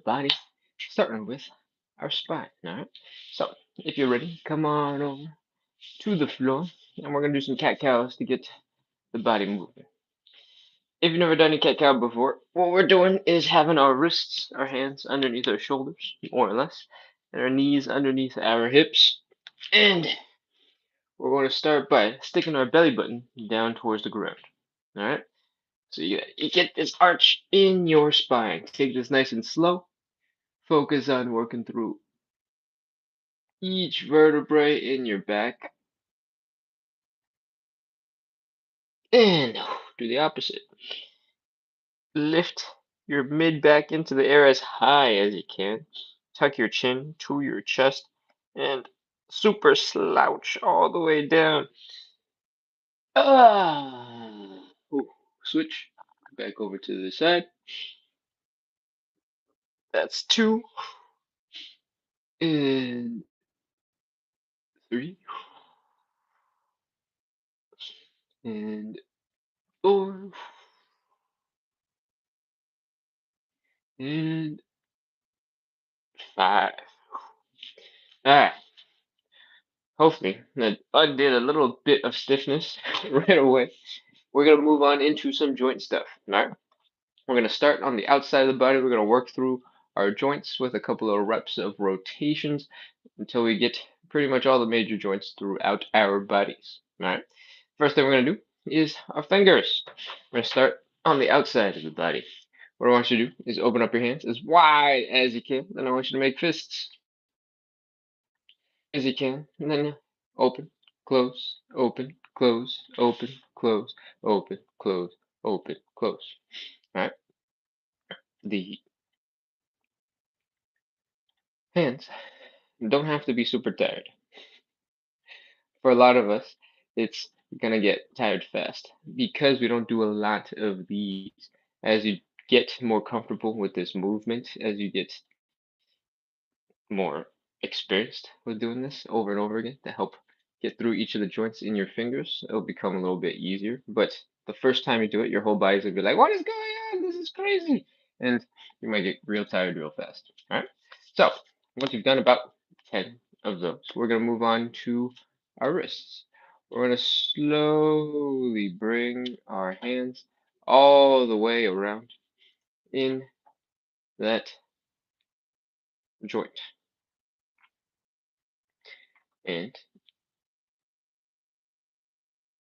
body, starting with our spine. All right. So if you're ready, come on over to the floor, and we're gonna do some cat cows to get the body moving. If you've never done a cat cow before, what we're doing is having our wrists, our hands underneath our shoulders, more or less, and our knees underneath our hips. And we're going to start by sticking our belly button down towards the ground. All right. So you get this arch in your spine. Take this nice and slow. Focus on working through each vertebrae in your back. And do the opposite. Lift your mid back into the air as high as you can. Tuck your chin to your chest and super slouch all the way down. Ah, switch back over to the side. That's 2 and 3 and 4 and 5. All right. Hopefully that undid a little bit of stiffness right away. We're gonna move on into some joint stuff. All right. We're gonna start on the outside of the body. We're gonna work through our joints with a couple of reps of rotations until we get pretty much all the major joints throughout our bodies. All right. First thing we're gonna do is our fingers. We're gonna start on the outside of the body. What I want you to do is open up your hands as wide as you can. Then I want you to make fists as you can. And then open, close, open, close, open, close, open, close, open, close. All right. The hands don't have to be super tired. For a lot of us, it's gonna get tired fast because we don't do a lot of these. As you get more comfortable with this movement, as you get more experienced with doing this over and over again to help get through each of the joints in your fingers, it'll become a little bit easier. But the first time you do it, your whole body's gonna be like, "What is going on? This is crazy," and you might get real tired real fast. All right. So once you've done about 10 of those, we're gonna move on to our wrists. We're gonna slowly bring our hands all the way around in that joint. And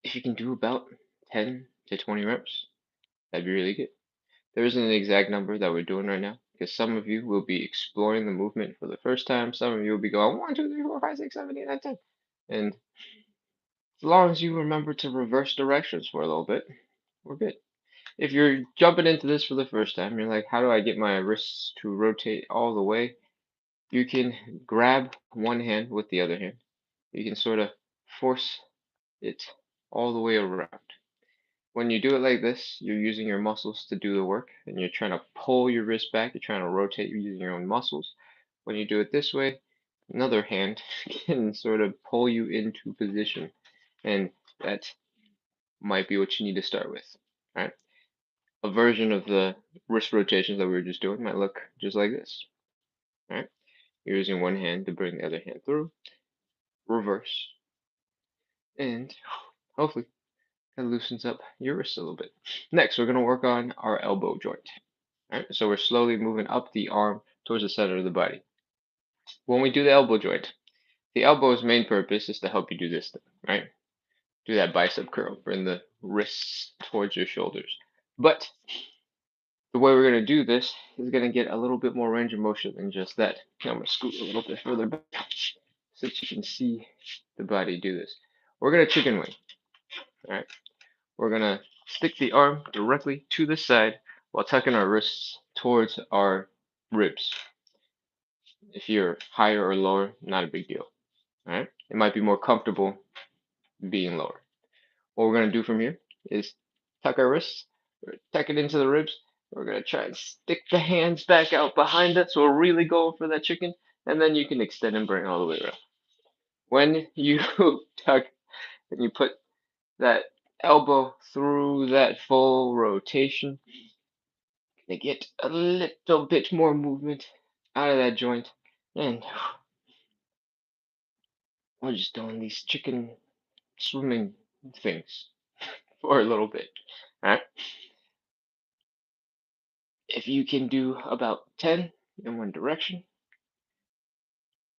if you can do about 10 to 20 reps, that'd be really good. There isn't an exact number that we're doing right now because some of you will be exploring the movement for the first time. Some of you will be going 1, 2, 3, 4, 5, 6, 7, 8, 9, 10. And as long as you remember to reverse directions for a little bit, we're good. If you're jumping into this for the first time, you're like, how do I get my wrists to rotate all the way? You can grab one hand with the other hand. You can sort of force it all the way around. When you do it like this, you're using your muscles to do the work, and you're trying to pull your wrist back. You're trying to rotate using your own muscles. When you do it this way, another hand can sort of pull you into position, and that might be what you need to start with. All right. A version of the wrist rotations that we were just doing might look just like this. All right. You're using one hand to bring the other hand through, reverse, and hopefully that loosens up your wrist a little bit. Next, we're going to work on our elbow joint. All right, so we're slowly moving up the arm towards the center of the body. When we do the elbow joint, the elbow's main purpose is to help you do this thing, right? Do that bicep curl, bring the wrists towards your shoulders. But the way we're going to do this is going to get a little bit more range of motion than just that. Now I'm going to scoot a little bit further back so that you can see the body do this. We're going to chicken wing. All right, we're going to stick the arm directly to the side while tucking our wrists towards our ribs. If you're higher or lower, not a big deal. All right, it might be more comfortable being lower. What we're going to do from here is tuck our wrists, tuck it into the ribs. We're going to try and stick the hands back out behind us. So we're really going for that chicken, and then you can extend and bring all the way around. When you tuck and you put that elbow through that full rotation, to get a little bit more movement out of that joint. And we're just doing these chicken swimming things for a little bit. All right. If you can do about 10 in one direction,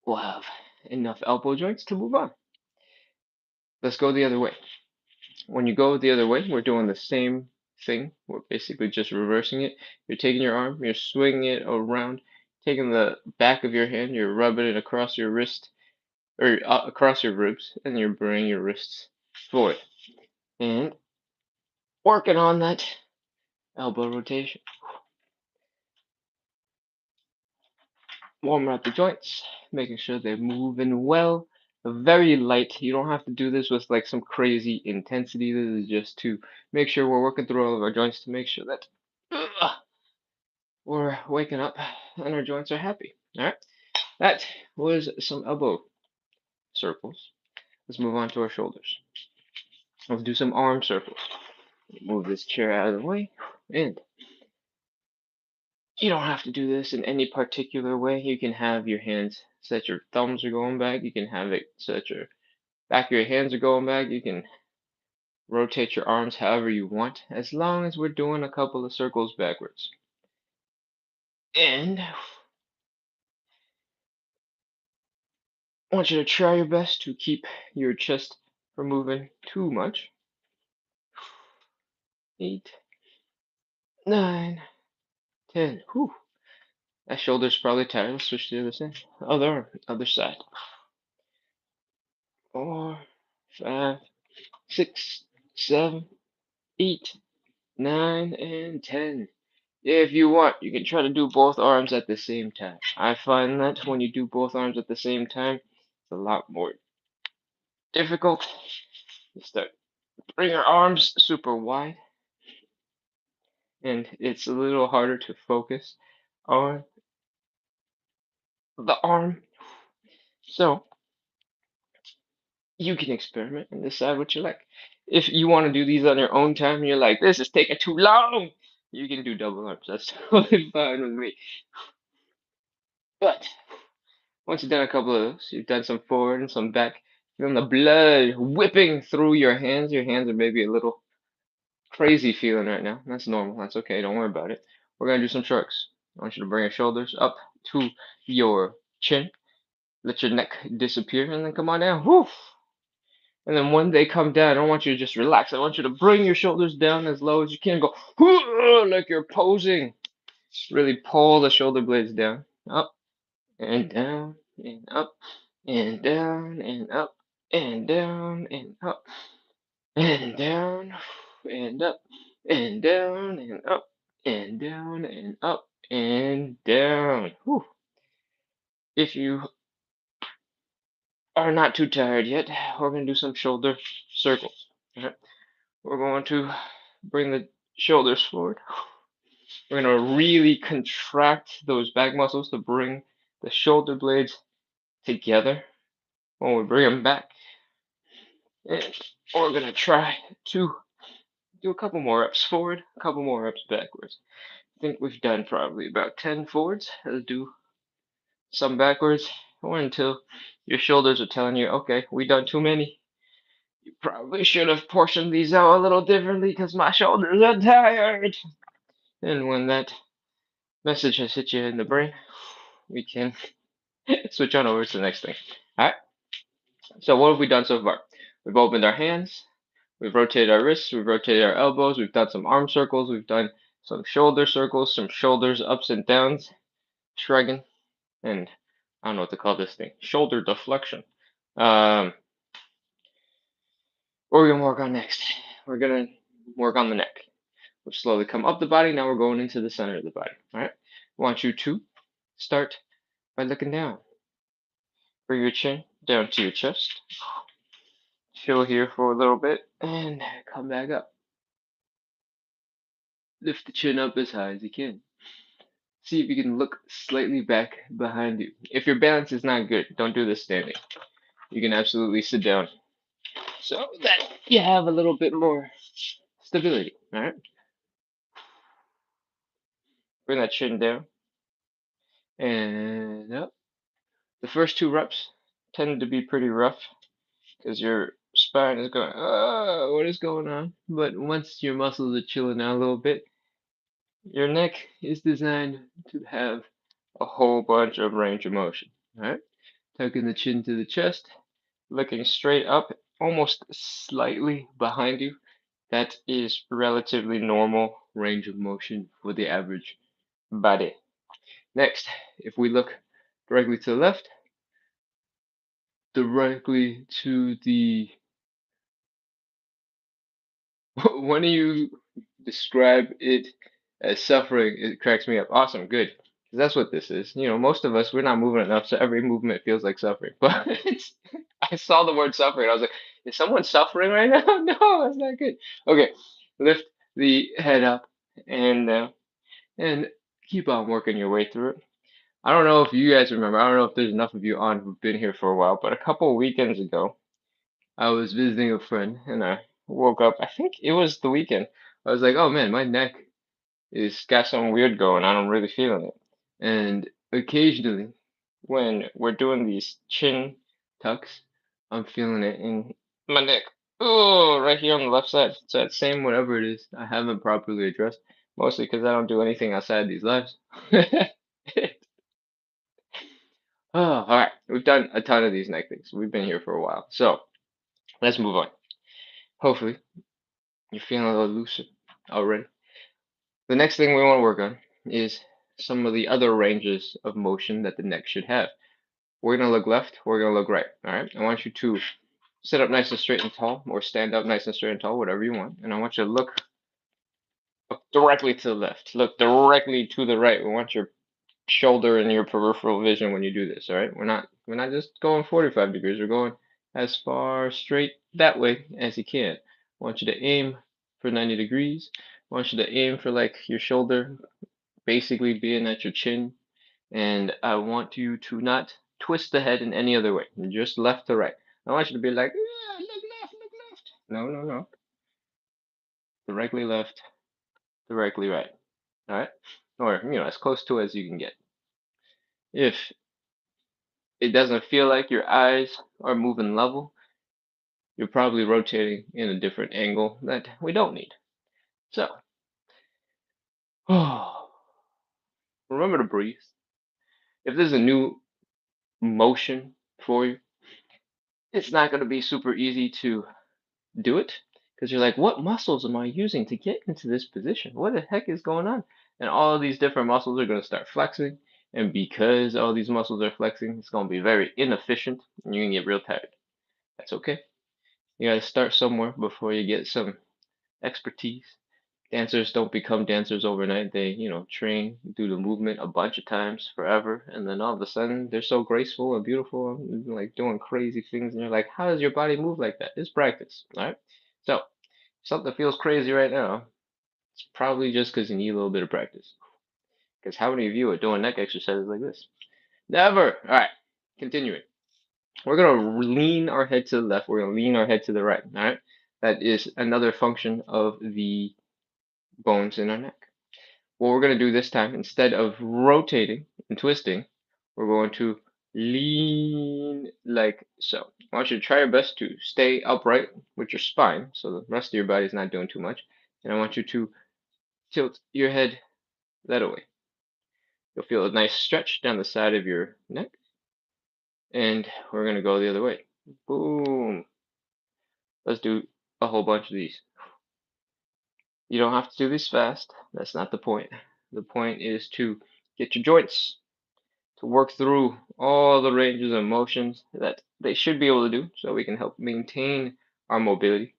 we'll have enough elbow joints to move on. Let's go the other way. When you go the other way, we're doing the same thing. We're basically just reversing it. You're taking your arm, you're swinging it around, taking the back of your hand, you're rubbing it across your wrist or across your ribs, and you're bringing your wrists forward and working on that elbow rotation. Warm out the joints, making sure they're moving well. Very light. You don't have to do this with like some crazy intensity. This is just to make sure we're working through all of our joints to make sure that we're waking up and our joints are happy. All right. That was some elbow circles. Let's move on to our shoulders. Let's do some arm circles. Move this chair out of the way. And you don't have to do this in any particular way. You can have your hands set your thumbs are going back. You can have it set your back of your hands are going back. You can rotate your arms however you want, as long as we're doing a couple of circles backwards. And I want you to try your best to keep your chest from moving too much. 8, 9, 10. Whew. That shoulder's probably tired. Let's switch to the other side. Other side. 4, 5, 6, 7, 8, 9, and 10. If you want, you can try to do both arms at the same time. I find that when you do both arms at the same time, it's a lot more difficult. You start bring your arms super wide, and it's a little harder to focus on the arm. So you can experiment and decide what you like. If you want to do these on your own time, and you're like, this is taking too long, you can do double arms. That's totally fine with me. But once you've done a couple of those, you've done some forward and some back, feeling the blood whipping through your hands. Your hands are maybe a little crazy feeling right now. That's normal. That's okay. Don't worry about it. We're going to do some shrugs. I want you to bring your shoulders up to your chin. Let your neck disappear and then come on down. Whew. And then when they come down, I don't want you to just relax. I want you to bring your shoulders down as low as you can. Go like you're posing. Really pull the shoulder blades down. Up and down and up and down and up and down and up and down and up and down and up and down and up and down. Whew. If you are not too tired yet, we're going to do some shoulder circles. All right. We're going to bring the shoulders forward. We're going to really contract those back muscles to bring the shoulder blades together. When we bring them back, and we're going to try to do a couple more reps forward, a couple more reps backwards. I think we've done probably about 10 forwards. Let's do some backwards, or until your shoulders are telling you, okay, we done too many. You probably should have portioned these out a little differently because my shoulders are tired. And when that message has hit you in the brain, we can switch on over to the next thing. All right. So what have we done so far? We've opened our hands, we've rotated our wrists, we've rotated our elbows, we've done some arm circles, we've done some shoulder circles, some shoulders ups and downs, shrugging, and I don't know what to call this thing, shoulder deflection. What we're gonna work on next? We're gonna work on the neck. We'll slowly come up the body. Now we're going into the center of the body. All right. I want you to start by looking down. Bring your chin down to your chest. Chill here for a little bit and come back up. Lift the chin up as high as you can. See if you can look slightly back behind you. If your balance is not good, don't do this standing. You can absolutely sit down so that you have a little bit more stability. All right. Bring that chin down. And up. The first 2 reps tend to be pretty rough because your spine is going, oh, what is going on? But once your muscles are chilling out a little bit, your neck is designed to have a whole bunch of range of motion. All right? Tucking the chin to the chest, looking straight up, almost slightly behind you. That is relatively normal range of motion for the average body. Next, if we look directly to the left, directly to the when you describe it as suffering, it cracks me up. Awesome, good. 'Cause that's what this is. Most of us, we're not moving enough, so every movement feels like suffering. But I saw the word suffering. I was like, is someone suffering right now? No, that's not good. Okay, lift the head up and down and keep on working your way through it. I don't know if you guys remember, I don't know if there's enough of you on who've been here for a while, but a couple of weekends ago, I was visiting a friend and I woke up. I think it was the weekend. I was like, oh man, my neck is got something weird going on. I'm really feeling it. And occasionally, when we're doing these chin tucks, I'm feeling it in my neck. Oh, right here on the left side. So that same whatever it is, I haven't properly addressed. Mostly because I don't do anything outside these lives. Oh, all right. We've done a ton of these neck things. We've been here for a while. So let's move on. Hopefully, you're feeling a little looser already. The next thing we want to work on is some of the other ranges of motion that the neck should have. We're going to look left, we're going to look right. All right. I want you to sit up nice and straight and tall, or stand up nice and straight and tall, whatever you want. And I want you to look directly to the left, look directly to the right. We want your shoulder and your peripheral vision when you do this. All right. We're not just going 45 degrees. We're going as far straight that way as you can. I want you to aim for 90 degrees. I want you to aim for like your shoulder basically being at your chin. And I want you to not twist the head in any other way, just left to right. I want you to be like, yeah, look left, look left. No, no, no. Directly left, directly right. All right? Or, as close to as you can get. If it doesn't feel like your eyes are moving level, you're probably rotating in a different angle that we don't need. So, remember to breathe. If there's a new motion for you, it's not going to be super easy to do it because you're like, what muscles am I using to get into this position? What the heck is going on? And all of these different muscles are going to start flexing. And because all these muscles are flexing, it's going to be very inefficient and you're going to get real tired. That's okay. You got to start somewhere before you get some expertise. Dancers don't become dancers overnight. They, train, do the movement a bunch of times forever, and then all of a sudden they're so graceful and beautiful, and like doing crazy things, and you're like, how does your body move like that? It's practice, all right? So, if something feels crazy right now, it's probably just because you need a little bit of practice. Because how many of you are doing neck exercises like this? Never. All right, continuing. We're gonna lean our head to the left. We're gonna lean our head to the right. All right. That is another function of the bones in our neck. What we're going to do this time, instead of rotating and twisting, we're going to lean like so. I want you to try your best to stay upright with your spine so the rest of your body is not doing too much. And I want you to tilt your head that way. You'll feel a nice stretch down the side of your neck. And we're going to go the other way. Boom. Let's do a whole bunch of these. You don't have to do this fast. That's not the point. The point is to get your joints to work through all the ranges of motions that they should be able to do so we can help maintain our mobility.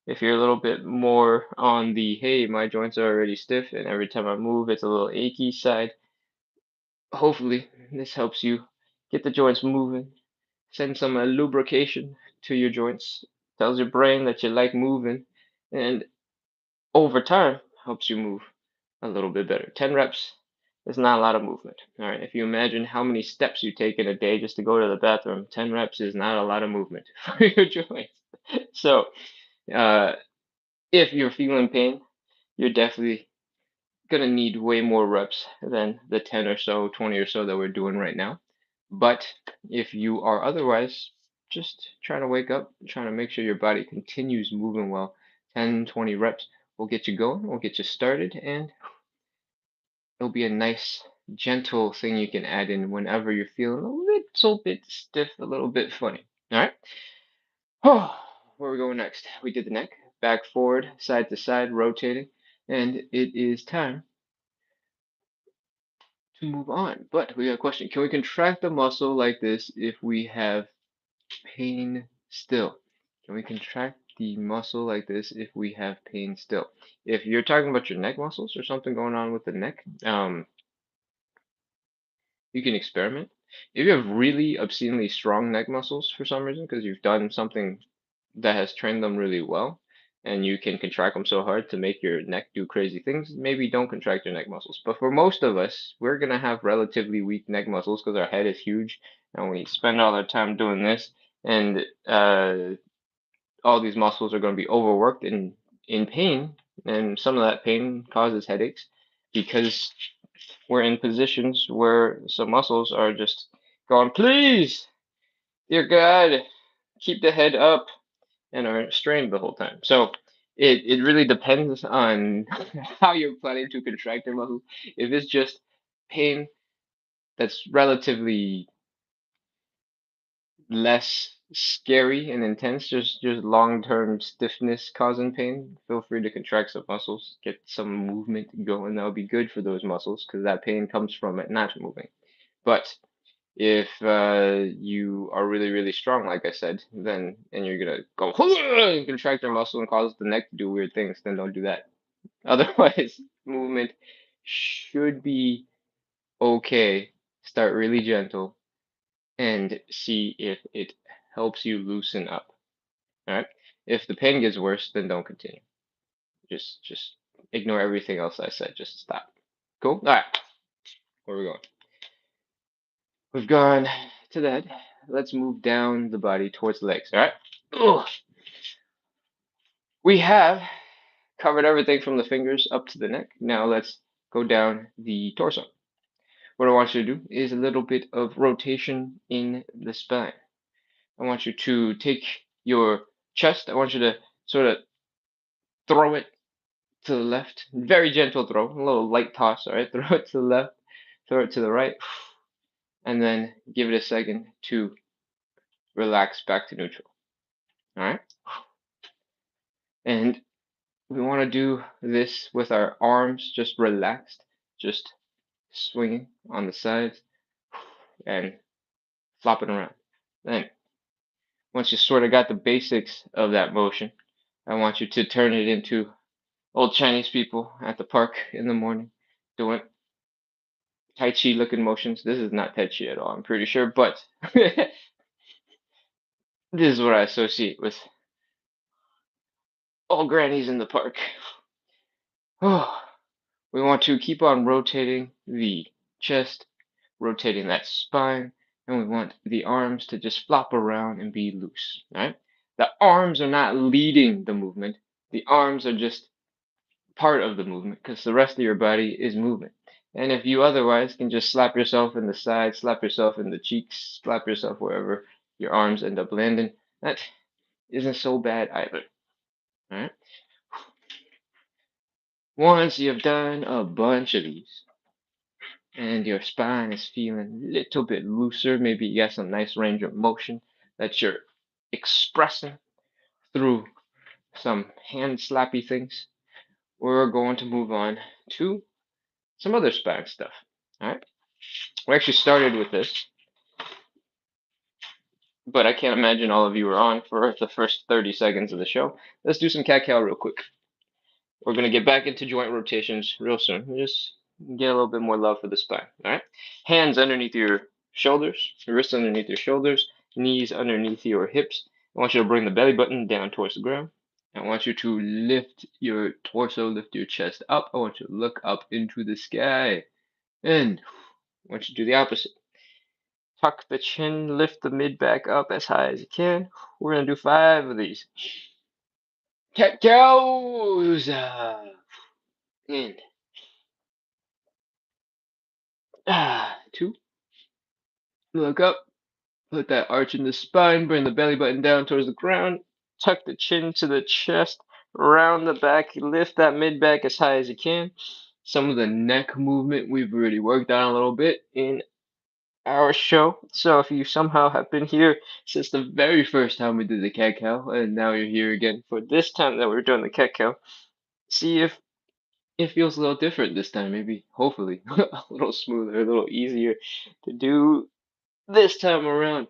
If you're a little bit more on the, hey, my joints are already stiff and every time I move it's a little achy side, hopefully this helps you get the joints moving, send some lubrication to your joints, tells your brain that you like moving, and over time helps you move a little bit better. 10 reps is not a lot of movement. All right. If you imagine how many steps you take in a day just to go to the bathroom, 10 reps is not a lot of movement for your joints. So, if you're feeling pain, you're definitely gonna need way more reps than the 10 or so, 20 or so that we're doing right now. But if you are otherwise just trying to wake up, trying to make sure your body continues moving well, 10, 20 reps will get you going, will get you started, and it'll be a nice, gentle thing you can add in whenever you're feeling a little bit stiff, a little bit funny. All right? Oh, where are we going next? We did the neck, back, forward, side to side, rotating, and it is time to move on. But we got a question. Can we contract the muscle like this if we have pain still? Can we contract the muscle like this if we have pain still? If you're talking about your neck muscles or something going on with the neck, you can experiment. If you have really obscenely strong neck muscles for some reason, because you've done something that has trained them really well, and you can contract them so hard to make your neck do crazy things, maybe don't contract your neck muscles. But for most of us, we're gonna have relatively weak neck muscles because our head is huge, and we spend all our time doing this, and all these muscles are going to be overworked and in pain, and some of that pain causes headaches because we're in positions where some muscles are just going, please, dear God, keep the head up, and are strained the whole time. So it really depends on how you're planning to contract your muscles. If it's just pain that's relatively less scary and intense, just long-term stiffness causing pain, feel free to contract some muscles, get some movement going. That'll be good for those muscles because that pain comes from it not moving. But if you are really, really strong, like I said, then and you're gonna go and contract your muscle and cause the neck to do weird things, then don't do that. Otherwise, movement should be okay. Start really gentle and see if it helps you loosen up. All right. If the pain gets worse, then don't continue. Just ignore everything else I said. Just stop. Cool. All right. Where are we going? We've gone to that. Let's move down the body towards the legs. All right. Ugh. We have covered everything from the fingers up to the neck. Now let's go down the torso. What I want you to do is a little bit of rotation in the spine. I want you to take your chest. I want you to sort of throw it to the left. Very gentle throw, a little light toss, all right? Throw it to the left, throw it to the right, and then give it a second to relax back to neutral, all right? And we want to do this with our arms just relaxed, just swinging on the sides and flopping around. Then, once you sort of got the basics of that motion, I want you to turn it into old Chinese people at the park in the morning doing Tai Chi looking motions. This is not Tai Chi at all, I'm pretty sure, but this is what I associate with old grannies in the park. We want to keep on rotating the chest, rotating that spine, and we want the arms to just flop around and be loose. Right? The arms are not leading the movement. The arms are just part of the movement because the rest of your body is movement. And if you otherwise can just slap yourself in the side, slap yourself in the cheeks, slap yourself wherever your arms end up landing, that isn't so bad either. All right. Once you've done a bunch of these and your spine is feeling a little bit looser, maybe you got some nice range of motion that you're expressing through some hand slappy things, we're going to move on to some other spine stuff. All right. We actually started with this, but I can't imagine all of you were on for the first 30 seconds of the show. Let's do some cat-cow real quick. We're going to get back into joint rotations real soon. Just get a little bit more love for the spine. All right. Hands underneath your shoulders, your wrists underneath your shoulders, knees underneath your hips. I want you to bring the belly button down towards the ground. I want you to lift your torso, lift your chest up. I want you to look up into the sky. And I want you to do the opposite. Tuck the chin, lift the mid back up as high as you can. We're going to do 5 of these. Cat cows. In. 2. Look up. Put that arch in the spine. Bring the belly button down towards the ground. Tuck the chin to the chest. Round the back. Lift that mid back as high as you can. Some of the neck movement we've already worked on a little bit in our show. So if you somehow have been here since the very first time we did the cat cow, and now you're here again for this time that we're doing the cat cow, see if it feels a little different this time. Maybe, hopefully, a little smoother, a little easier to do this time around.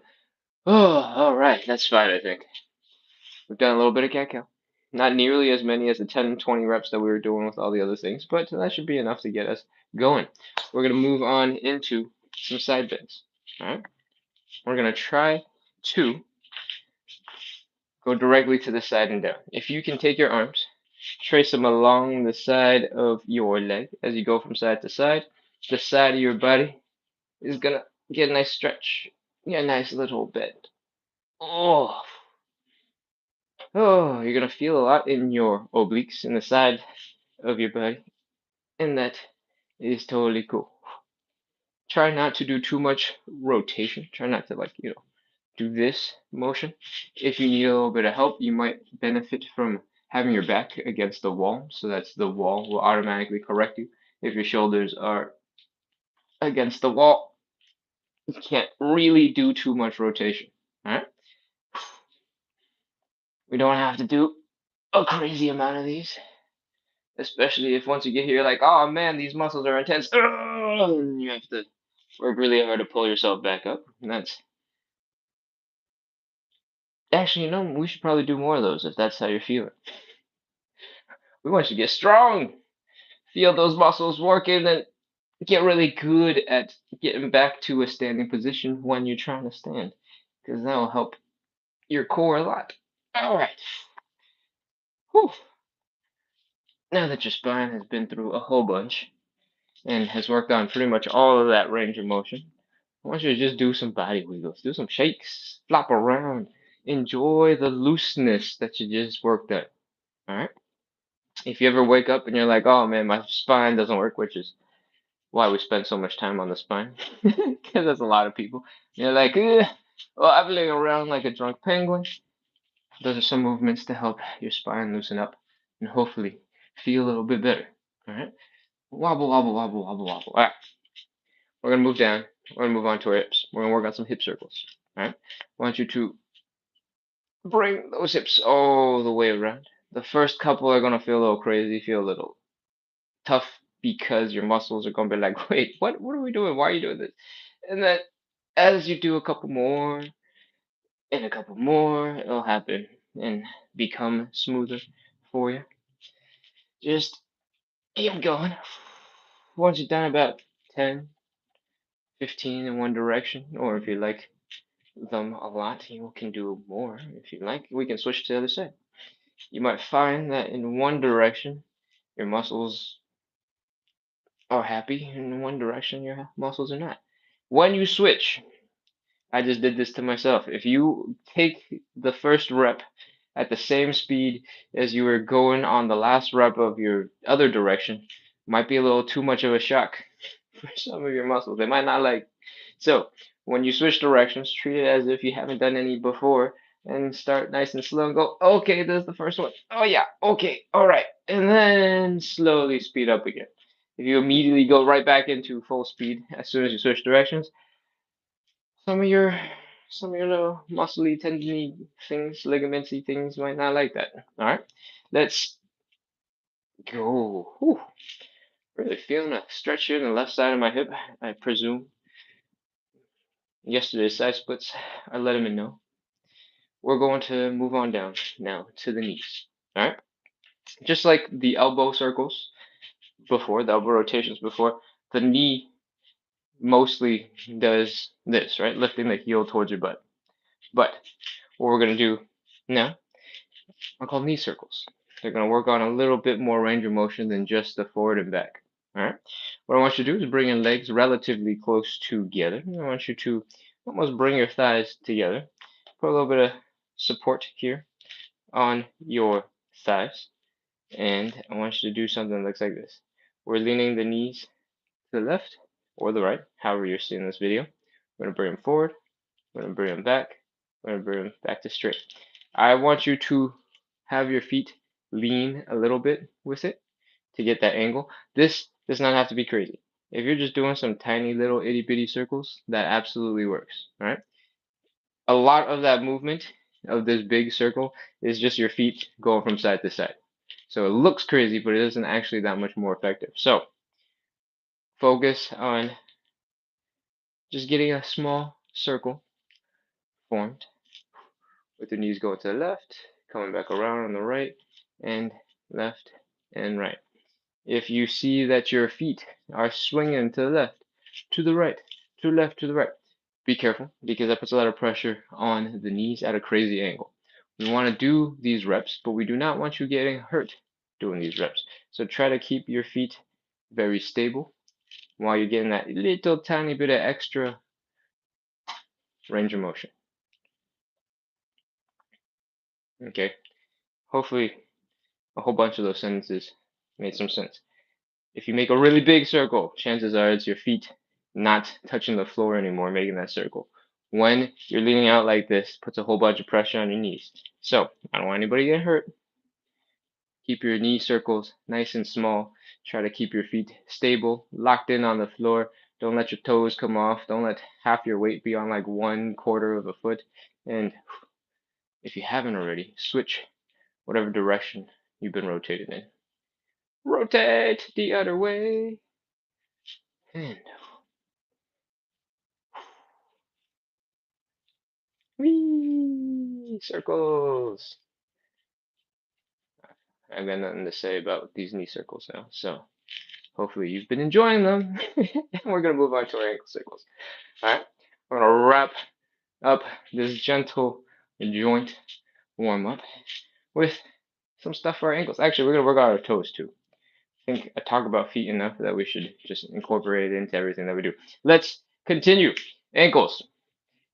Oh, all right, that's fine, I think. We've done a little bit of cat cow. Not nearly as many as the 10, 20 reps that we were doing with all the other things, but that should be enough to get us going. We're going to move on into some side bends. All right. We're going to try to go directly to the side and down. If you can take your arms, trace them along the side of your leg as you go from side to side. The side of your body is going to get a nice stretch. Get a nice little bend. Oh, you're going to feel a lot in your obliques, in the side of your body, and that is totally cool. Try not to do too much rotation. Try not to, like, do this motion. If you need a little bit of help, you might benefit from having your back against the wall, so that's the wall will automatically correct you. If your shoulders are against the wall, you can't really do too much rotation. All right? We don't have to do a crazy amount of these, especially if once you get here, you're like, oh man, these muscles are intense, and you have to work really hard to pull yourself back up. And that's actually, we should probably do more of those if that's how you're feeling. We want you to get strong, feel those muscles working, and get really good at getting back to a standing position when you're trying to stand, because that will help your core a lot. All right. Whew. Now that your spine has been through a whole bunch and has worked on pretty much all of that range of motion, I want you to just do some body wiggles, do some shakes, flop around, enjoy the looseness that you just worked at. All right. If you ever wake up and you're like, oh man, my spine doesn't work, which is why we spend so much time on the spine, because there's a lot of people. You're like, well, I've been laying around like a drunk penguin. Those are some movements to help your spine loosen up and hopefully feel a little bit better. All right, wobble, wobble, wobble, wobble, wobble. All right, we're gonna move down. We're gonna move on to our hips. We're gonna work on some hip circles. All right, I want you to bring those hips all the way around. The first couple are gonna feel a little crazy, feel a little tough because your muscles are gonna be like, wait, what are we doing? Why are you doing this? And then as you do a couple more and a couple more, it'll happen and become smoother for you. Just keep going. Once you've done about 10, 15 in one direction, or if you like them a lot, you can do more. If you like, we can switch to the other side. You might find that in one direction, your muscles are happy, and in one direction, your muscles are not. When you switch, I just did this to myself. If you take the first rep at the same speed as you were going on the last rep of your other direction, might be a little too much of a shock for some of your muscles. They might not like. So when you switch directions, treat it as if you haven't done any before and start nice and slow and go, okay, this is the first one. Oh yeah, okay, all right. And then slowly speed up again. If you immediately go right back into full speed as soon as you switch directions, some of your little muscly, tendony things, ligamentsy things might not like that. All right, let's go. Whew. Really feeling a stretch here in the left side of my hip. I presume yesterday's side splits are letting me know. We're going to move on down now to the knees. All right, just like the elbow circles before, the elbow rotations before, the knee mostly does this, right? Lifting the heel towards your butt. But what we're going to do now are called knee circles. They're going to work on a little bit more range of motion than just the forward and back. All right. What I want you to do is bring your legs relatively close together. I want you to almost bring your thighs together. Put a little bit of support here on your thighs. And I want you to do something that looks like this. We're leaning the knees to the left or the right, however you're seeing this video. We're going to bring them forward. We're going to bring them back. We're going to bring them back to straight. I want you to have your feet lean a little bit with it to get that angle. This does not have to be crazy. If you're just doing some tiny little itty bitty circles, that absolutely works. All right. A lot of that movement of this big circle is just your feet going from side to side. So it looks crazy, but it isn't actually that much more effective. So focus on just getting a small circle formed with the knees going to the left, coming back around on the right, and left and right. If you see that your feet are swinging to the left, to the right, to the left, to the right, be careful because that puts a lot of pressure on the knees at a crazy angle. We want to do these reps, but we do not want you getting hurt doing these reps. So try to keep your feet very stable while you're getting that little tiny bit of extra range of motion. Okay, hopefully a whole bunch of those sentences made some sense. If you make a really big circle, chances are it's your feet not touching the floor anymore, making that circle. When you're leaning out like this, puts a whole bunch of pressure on your knees. So I don't want anybody to get hurt. Keep your knee circles nice and small. Try to keep your feet stable, locked in on the floor. Don't let your toes come off. Don't let half your weight be on like 1/4 of a foot. And if you haven't already, switch whatever direction you've been rotated in. Rotate the other way. And whee, circles. I've got nothing to say about these knee circles now. So hopefully you've been enjoying them. We're going to move on to our ankle circles. All right. We're going to wrap up this gentle joint warm up with some stuff for our ankles. Actually, we're going to work on our toes too. I think I talk about feet enough that we should just incorporate it into everything that we do. Let's continue. Ankles.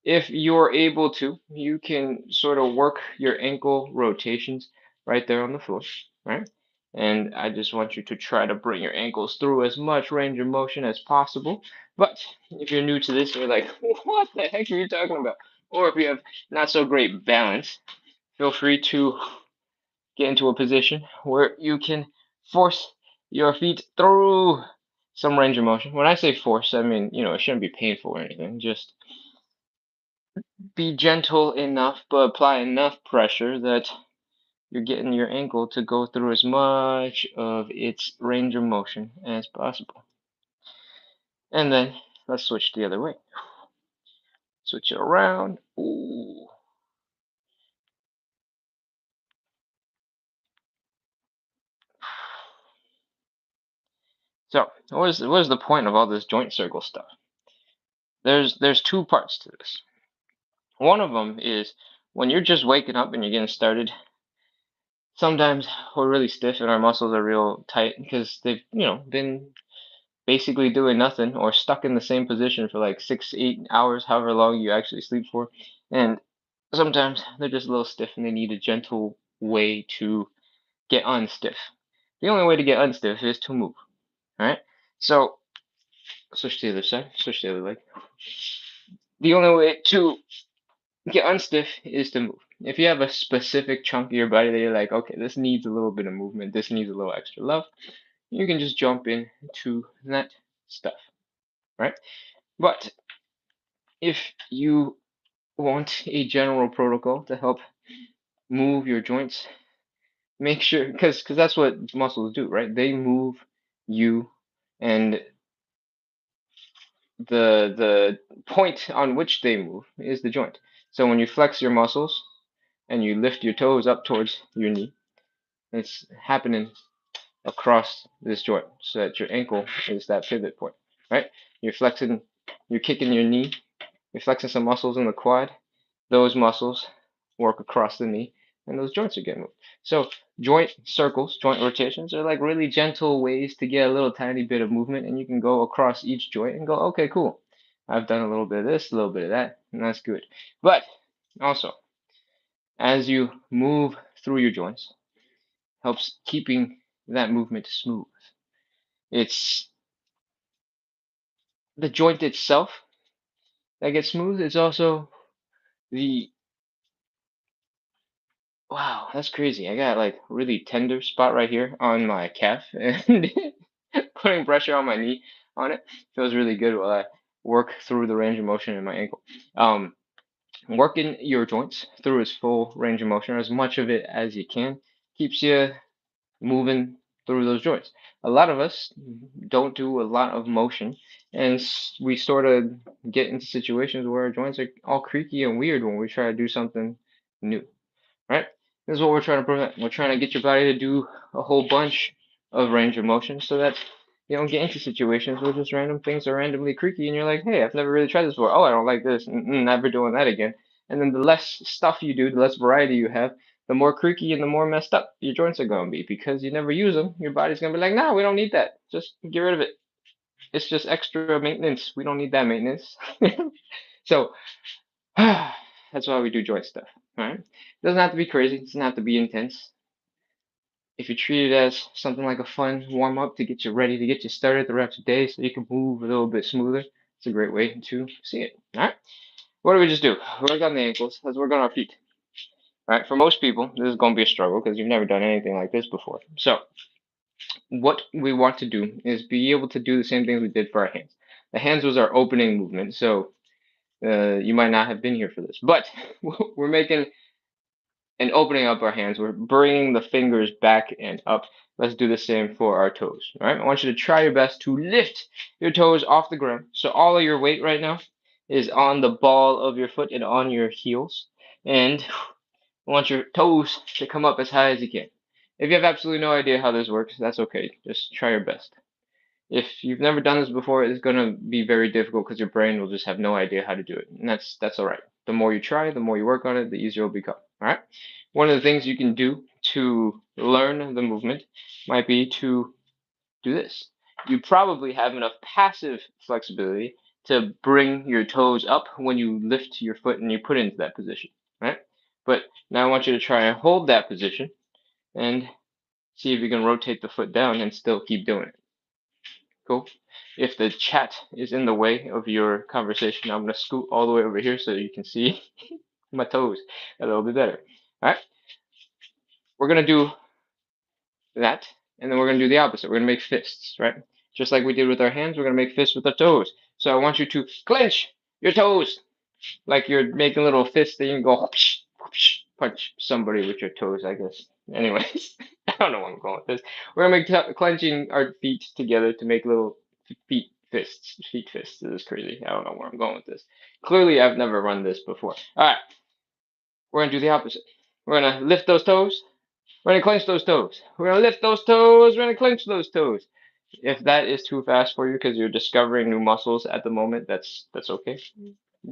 If you're able to, you can sort of work your ankle rotations right there on the floor, right? And I just want you to try to bring your ankles through as much range of motion as possible. But if you're new to this, you're like, what the heck are you talking about? Or if you have not so great balance, feel free to get into a position where you can force your feet through some range of motion. When I say force, I mean, it shouldn't be painful or anything. Just be gentle enough, but apply enough pressure that you're getting your ankle to go through as much of its range of motion as possible. And then let's switch the other way. Switch it around. Ooh. So, what is the point of all this joint circle stuff? There's two parts to this. One of them is when you're just waking up and you're getting started. Sometimes we're really stiff and our muscles are real tight because they've been basically doing nothing or stuck in the same position for like 6, 8 hours, however long you actually sleep for. And sometimes they're just a little stiff and they need a gentle way to get unstiff. The only way to get unstiff is to move. All right. So switch to the other side, switch to the other leg. The only way to get unstiff is to move. If you have a specific chunk of your body that you're like, okay, this needs a little bit of movement, this needs a little extra love, you can just jump into that stuff, right? But if you want a general protocol to help move your joints, make sure, because that's what muscles do, right? They move you, and the point on which they move is the joint. So when you flex your muscles and you lift your toes up towards your knee, it's happening across this joint so that your ankle is that pivot point, right? You're flexing, you're kicking your knee, you're flexing some muscles in the quad. Those muscles work across the knee, and those joints are getting moved. So joint circles, joint rotations are like really gentle ways to get a little tiny bit of movement, and you can go across each joint and go, okay, cool. I've done a little bit of this, a little bit of that, and that's good. But also, as you move through your joints, helps keeping that movement smooth. It's the joint itself that gets smooth. It's also the wow, that's crazy. I got like really tender spot right here on my calf, and putting pressure on my knee on it feels really good while I work through the range of motion in my ankle. Um, Working your joints through its full range of motion, or as much of it as you can, keeps you moving through those joints. A lot of us don't do a lot of motion, and we sort of get into situations where our joints are all creaky and weird when we try to do something new, right? This is what we're trying to prevent. We're trying to get your body to do a whole bunch of range of motion so that you don't get into situations where just random things are randomly creaky and you're like, hey, I've never really tried this before. Oh, I don't like this. Never doing that again. And then the less stuff you do, the less variety you have, the more creaky and the more messed up your joints are going to be because you never use them. Your body's going to be like, no, we don't need that. Just get rid of it. It's just extra maintenance. We don't need that maintenance. So that's why we do joint stuff. All right. It doesn't have to be crazy. It doesn't have to be intense. If you treat it as something like a fun warm up to get you ready, to get you started throughout the day so you can move a little bit smoother, it's a great way to see it. All right. What do we just do? Work on the ankles. Let's work on our feet. All right. For most people, this is going to be a struggle because you've never done anything like this before. So, what we want to do is be able to do the same things we did for our hands. The hands was our opening movement. So, you might not have been here for this, but we're making and opening up our hands. We're bringing the fingers back and up. Let's do the same for our toes. All right. I want you to try your best to lift your toes off the ground. So all of your weight right now is on the ball of your foot and on your heels. And I want your toes to come up as high as you can. If you have absolutely no idea how this works, that's okay. Just try your best. If you've never done this before, it's going to be very difficult because your brain will just have no idea how to do it. And that's all right. The more you try, the more you work on it, the easier it'll become. All right. One of the things you can do to learn the movement might be to do this. You probably have enough passive flexibility to bring your toes up when you lift your foot and you put it into that position, right? But now I want you to try and hold that position and see if you can rotate the foot down and still keep doing it. Cool. If the chat is in the way of your conversation, I'm gonna scoot all the way over here so you can see my toes a little bit better. All right. We're gonna do that, and then we're gonna do the opposite. We're gonna make fists, right? Just like we did with our hands, we're gonna make fists with our toes. So I want you to clench your toes like you're making little fists that you can go whoosh, whoosh, punch somebody with your toes, I guess. Anyways, I don't know where I'm going with this. We're gonna make clenching our feet together to make little feet fists. Feet fists. This is crazy. I don't know where I'm going with this. Clearly, I've never run this before. All right, we're gonna do the opposite. We're gonna lift those toes. We're gonna clench those toes. We're gonna lift those toes. We're gonna clench those toes. If that is too fast for you because you're discovering new muscles at the moment, that's okay.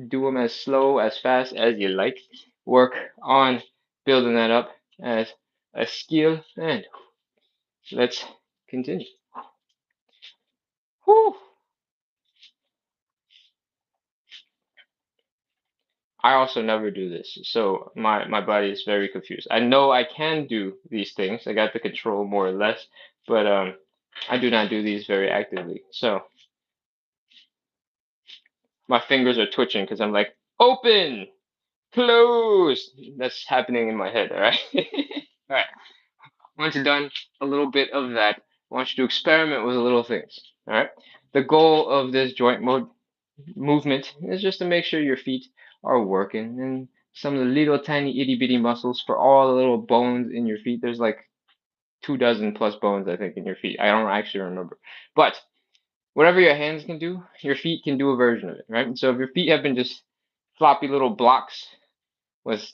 Do them as slow, as fast as you like. Work on building that up as a skill, and let's continue. Whew. I also never do this, so my body is very confused. I know I can do these things. I got the control more or less, but I do not do these very actively. So my fingers are twitching because I'm like, open, close. That's happening in my head. All right. All right. Once you're done a little bit of that, I want you to experiment with little things. All right. The goal of this joint mode movement is just to make sure your feet are working and some of the little tiny itty bitty muscles for all the little bones in your feet. There's like 2 dozen plus bones, I think, in your feet. I don't actually remember. But whatever your hands can do, your feet can do a version of it, right? And so if your feet have been just floppy little blocks with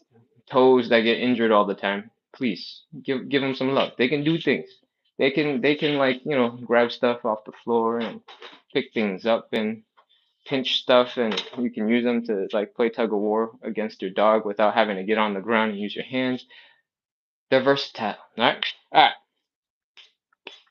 toes that get injured all the time, please give them some love. They can do things. They can like grab stuff off the floor and pick things up and pinch stuff, and you can use them to like play tug of war against your dog without having to get on the ground and use your hands. They're versatile. All right.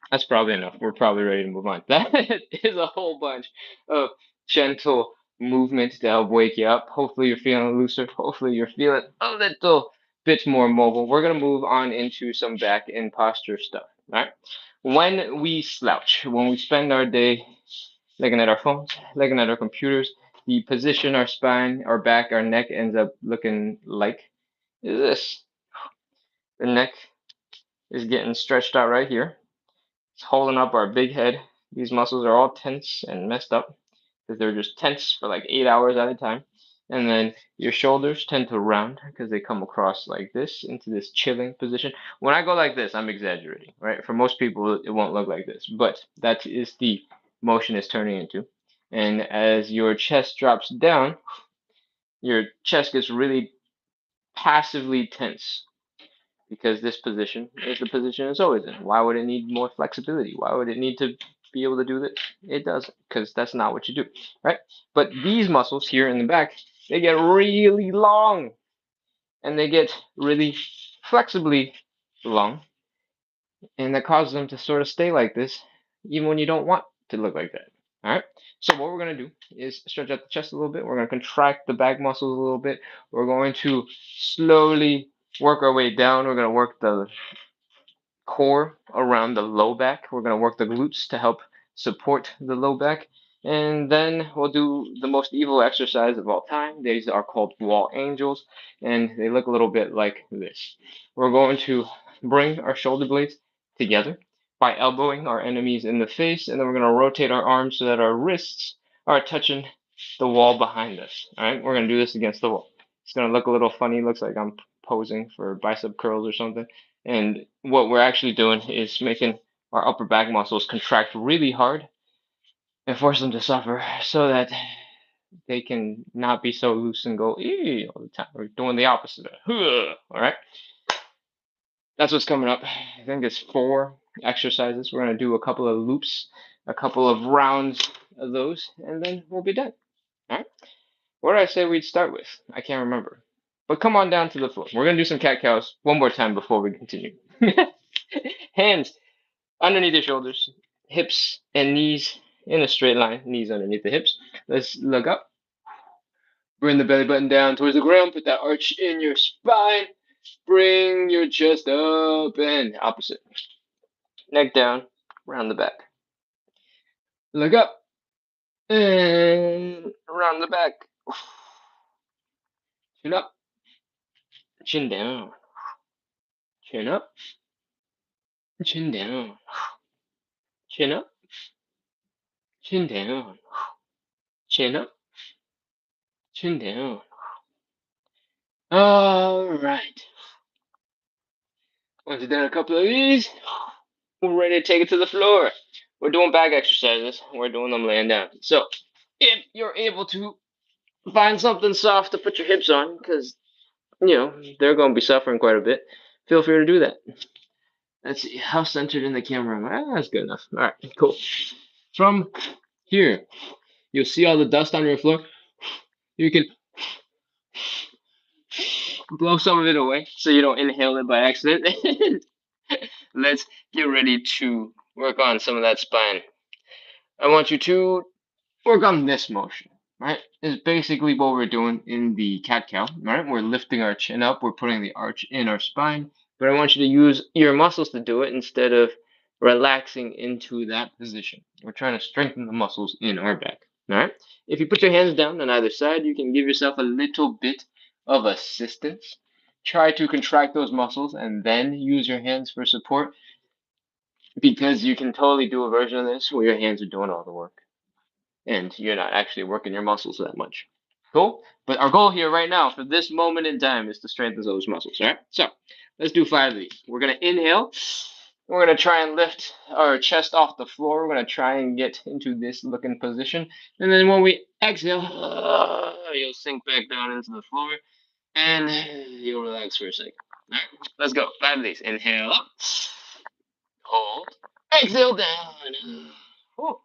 That's probably enough. We're probably ready to move on. That is a whole bunch of gentle movement to help wake you up. Hopefully you're feeling looser. Hopefully you're feeling a little bit more mobile. We're gonna move on into some back and posture stuff. All right. When we slouch, when we spend our day, looking at our phones, looking at our computers, the position our spine, our back, our neck ends up looking like is this. The neck is getting stretched out right here. It's holding up our big head. These muscles are all tense and messed up because they're just tense for like 8 hours at a time. And then your shoulders tend to round because they come across like this into this chilling position. When I go like this, I'm exaggerating, right? For most people, it won't look like this, but that is the motion it's turning into. And as your chest drops down, your chest gets really passively tense because this position is the position it's always in. Why would it need more flexibility? Why would it need to be able to do this? It doesn't, because that's not what you do, right? But these muscles here in the back, they get really long and they get really flexibly long, and that causes them to sort of stay like this even when you don't want to look like that. All right. So what we're going to do is stretch out the chest a little bit. We're going to contract the back muscles a little bit. We're going to slowly work our way down. We're going to work the core around the low back. We're going to work the glutes to help support the low back. And then we'll do the most evil exercise of all time. These are called wall angels, and they look a little bit like this. We're going to bring our shoulder blades together by elbowing our enemies in the face, and then we're going to rotate our arms so that our wrists are touching the wall behind us. All right, we're going to do this against the wall. It's going to look a little funny. Looks like I'm posing for bicep curls or something. And what we're actually doing is making our upper back muscles contract really hard and force them to suffer so that they can not be so loose and go all the time. We're doing the opposite. All right. That's what's coming up. I think it's 4 exercises. We're going to do a couple of loops, a couple of rounds of those, and then we'll be done. All right. What did I say we'd start with? I can't remember. But come on down to the floor. We're going to do some cat cows one more time before we continue. Hands underneath your shoulders, hips and knees in a straight line, knees underneath the hips. Let's look up. Bring the belly button down towards the ground. Put that arch in your spine. Bring your chest up and opposite. Neck down, round the back. Look up and around the back. Chin up, chin down, chin up, chin down, chin up, chin down, chin up, chin down. All right. Once you've done a couple of these, we're ready to take it to the floor. We're doing back exercises. We're doing them laying down. So if you're able to find something soft to put your hips on, because, they're going to be suffering quite a bit, feel free to do that. Let's see. How centered in the camera am I? That's good enough. All right, cool. From here, you'll see all the dust on your floor. You can blow some of it away so you don't inhale it by accident. Let's get ready to work on some of that spine. I want you to work on this motion, right? Is basically what we're doing in the cat-cow, right? We're lifting our chin up, we're putting the arch in our spine, but I want you to use your muscles to do it instead of relaxing into that position. We're trying to strengthen the muscles in our back, all right? If you put your hands down on either side, you can give yourself a little bit of assistance. Try to contract those muscles and then use your hands for support, because you can totally do a version of this where your hands are doing all the work and you're not actually working your muscles that much. Cool? But our goal here right now for this moment in time is to strengthen those muscles, all right? So let's do 5 of these. We're going to inhale. We're going to try and lift our chest off the floor. We're going to try and get into this looking position. And then when we exhale, you'll sink back down into the floor and you'll relax for a second. All right, let's go. 5 of these. Inhale up. Hold. Exhale down. Whew.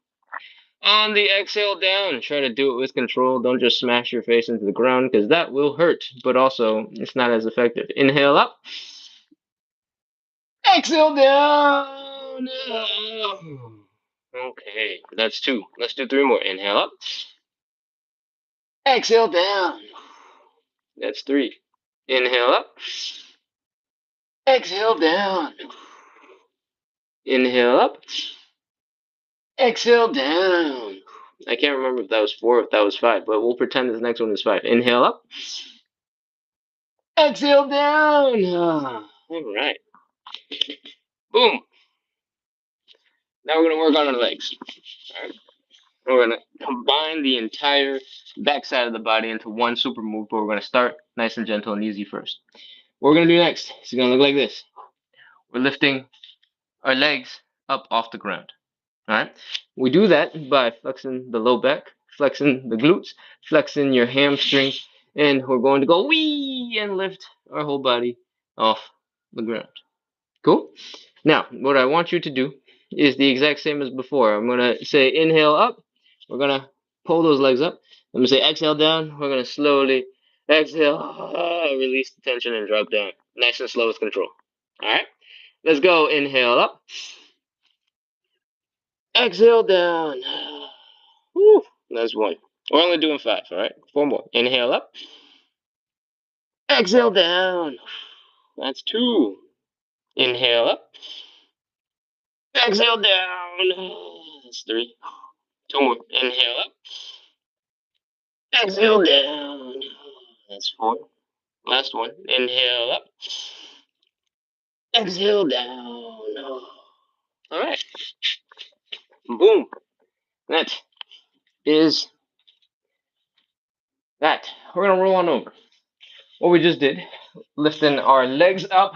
On the exhale down, try to do it with control. Don't just smash your face into the ground, because that will hurt, but also it's not as effective. Inhale up. Exhale down. Okay, that's 2. Let's do 3 more. Inhale up. Exhale down. That's 3. Inhale up. Exhale down. Inhale up. Exhale down. I can't remember if that was 4 or if that was 5, but we'll pretend this next one is 5. Inhale up. Exhale down. All right. Boom. Now we're going to work on our legs. All right. We're going to combine the entire back side of the body into one super move, but we're going to start nice and gentle and easy first. What we're going to do next is going to look like this. We're lifting our legs up off the ground. All right. We do that by flexing the low back, flexing the glutes, flexing your hamstrings, and we're going to go wee and lift our whole body off the ground. Cool? Now, what I want you to do is the exact same as before. I'm going to say inhale up. We're going to pull those legs up. I'm going to say exhale down. We're going to slowly exhale, release the tension, and drop down. Nice and slow with control. All right? Let's go. Inhale up. Exhale down. Woo. That's 1. We're only doing 5, all right? 4 more. Inhale up. Exhale down. That's 2. Inhale up. Exhale down. That's 3. 2 more. Inhale up. Exhale down. That's 4. Last one. Inhale up. Exhale down. All right. Boom. That is that. We're going to roll on over. What we just did, lifting our legs up,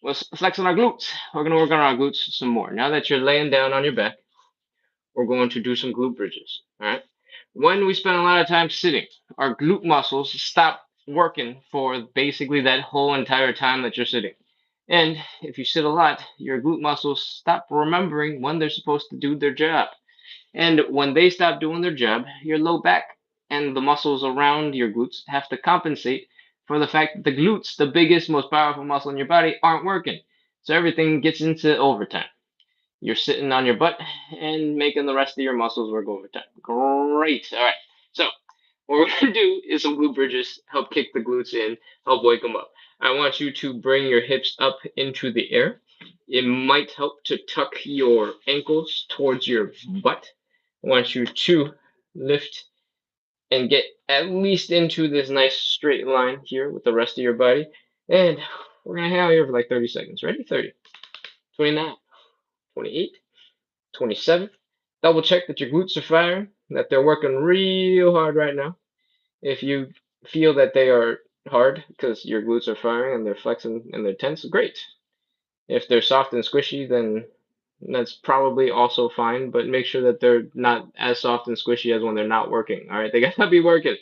was flexing our glutes. We're going to work on our glutes some more. Now that you're laying down on your back, we're going to do some glute bridges. All right. When we spend a lot of time sitting, our glute muscles stop working for basically that whole entire time that you're sitting. And if you sit a lot, your glute muscles stop remembering when they're supposed to do their job. And when they stop doing their job, your low back and the muscles around your glutes have to compensate for the fact that the glutes, the biggest, most powerful muscle in your body, aren't working. So everything gets into overtime. You're sitting on your butt and making the rest of your muscles work overtime. Great. All right. So what we're going to do is some glute bridges, help kick the glutes in, help wake them up. I want you to bring your hips up into the air. It might help to tuck your ankles towards your butt. I want you to lift and get at least into this nice straight line here with the rest of your body. And we're going to hang out here for like 30 seconds. Ready? 30, 29, 28, 27. Double check that your glutes are firing, that they're working real hard right now. If you feel that they are hard because your glutes are firing and they're flexing and they're tense, great. If they're soft and squishy, then that's probably also fine, but make sure that they're not as soft and squishy as when they're not working. All right, they gotta be working.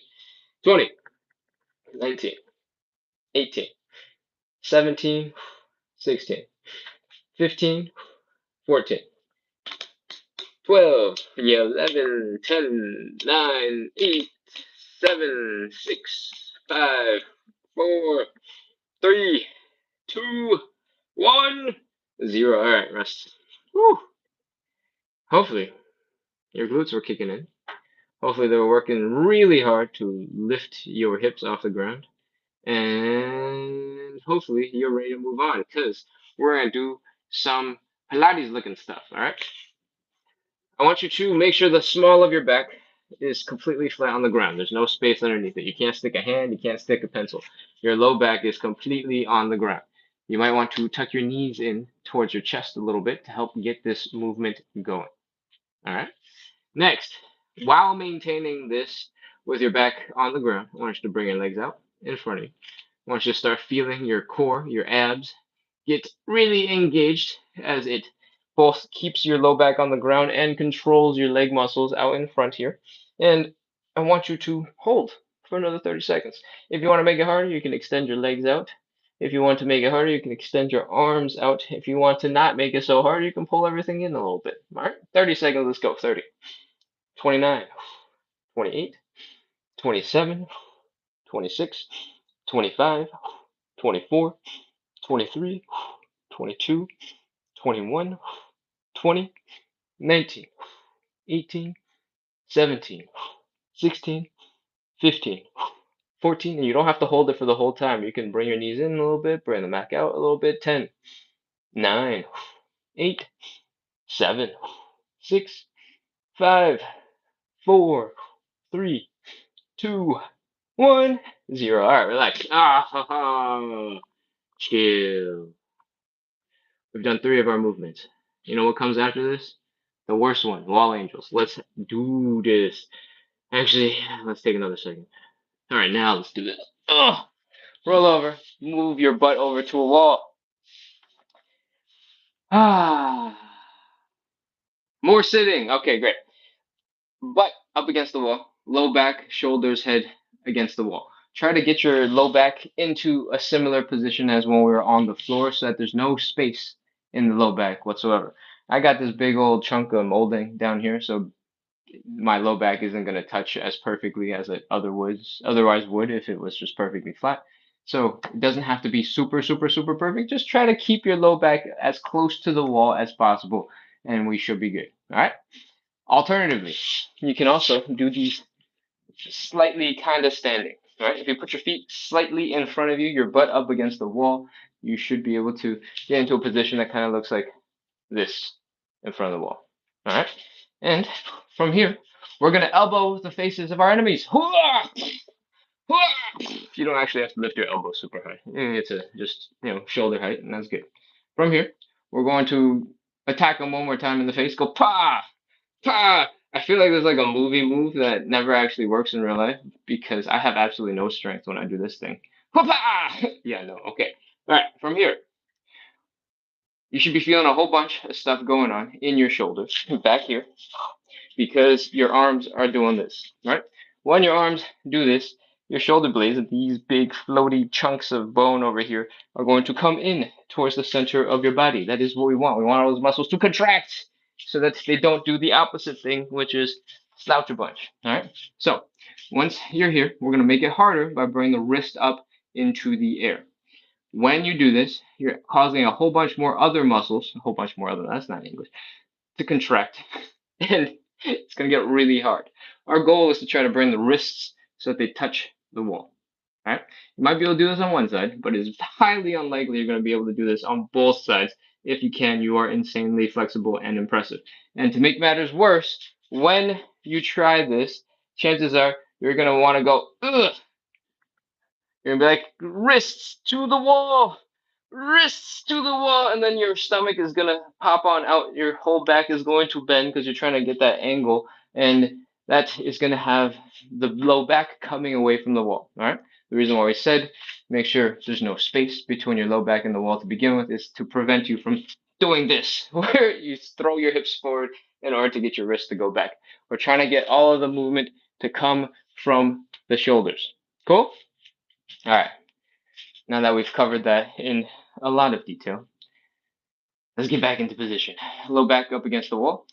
20, 19, 18, 17, 16, 15, 14, 12, 11, 10, 9, 8, 7, 6, 5, 4, 3, 2, 1, 0. All right, rest. Whew. Hopefully, your glutes were kicking in. Hopefully, they were working really hard to lift your hips off the ground. And hopefully, you're ready to move on because we're going to do some Pilates looking stuff. All right. I want you to make sure the small of your back is completely flat on the ground. There's no space underneath it. You can't stick a hand, you can't stick a pencil. Your low back is completely on the ground. You might want to tuck your knees in towards your chest a little bit to help get this movement going. All right. Next, while maintaining this with your back on the ground, I want you to bring your legs out in front of you. I want you to start feeling your core, your abs, get really engaged as it both keeps your low back on the ground and controls your leg muscles out in front here. And I want you to hold for another 30 seconds. If you want to make it harder, you can extend your legs out. If you want to make it harder, you can extend your arms out. If you want to not make it so hard, you can pull everything in a little bit. All right, 30 seconds, let's go. 30, 29, 28, 27, 26, 25, 24, 23, 22, 21, 20, 19, 18, 17, 16, 15, 14, and you don't have to hold it for the whole time. You can bring your knees in a little bit, bring them back out a little bit. 10, 9, 8, 7, 6, 5, 4, 3, 2, 1, 0. All right, relax. Ah, ha, ha. Chill. We've done 3 of our movements. You know what comes after this? The worst one, wall angels. Let's do this. Actually, let's take another second. All right, now let's do this. Ugh. Roll over. Move your butt over to a wall. Ah. More sitting. Okay, great. Butt up against the wall. Low back, shoulders, head against the wall. Try to get your low back into a similar position as when we were on the floor so that there's no space in the low back whatsoever. I got this big old chunk of molding down here, so my low back isn't going to touch as perfectly as it otherwise would if it was just perfectly flat. So it doesn't have to be super, super, super perfect. Just try to keep your low back as close to the wall as possible, and we should be good. All right. Alternatively, you can also do these slightly kind of standing. All right. If you put your feet slightly in front of you, your butt up against the wall, you should be able to get into a position that kind of looks like this in front of the wall. All right. And from here, we're going to elbow the faces of our enemies. You don't actually have to lift your elbows super high. It's just shoulder height, and that's good. From here, we're going to attack them one more time in the face. Go pa pa. I feel like there's like a movie move that never actually works in real life because I have absolutely no strength when I do this thing. Pa. Yeah, no. Okay. All right. From here, you should be feeling a whole bunch of stuff going on in your shoulders back here because your arms are doing this, right? When your arms do this, your shoulder blades, these big floaty chunks of bone over here, are going to come in towards the center of your body. That is what we want. We want all those muscles to contract so that they don't do the opposite thing, which is slouch a bunch. All right. So once you're here, we're going to make it harder by bringing the wrist up into the air. When you do this, you're causing a whole bunch more other muscles, a whole bunch more other, that's not English, to contract. And it's going to get really hard. Our goal is to try to bring the wrists so that they touch the wall. All right? You might be able to do this on one side, but it's highly unlikely you're going to be able to do this on both sides. If you can, you are insanely flexible and impressive. And to make matters worse, when you try this, chances are you're going to want to go, ugh. You're going to be like, wrists to the wall, wrists to the wall, and then your stomach is going to pop on out. Your whole back is going to bend because you're trying to get that angle, and that is going to have the low back coming away from the wall. All right. The reason why we said make sure there's no space between your low back and the wall to begin with is to prevent you from doing this, where you throw your hips forward in order to get your wrist to go back. We're trying to get all of the movement to come from the shoulders. Cool? All right. Now that we've covered that in a lot of detail, let's get back into position. Low back up against the wall,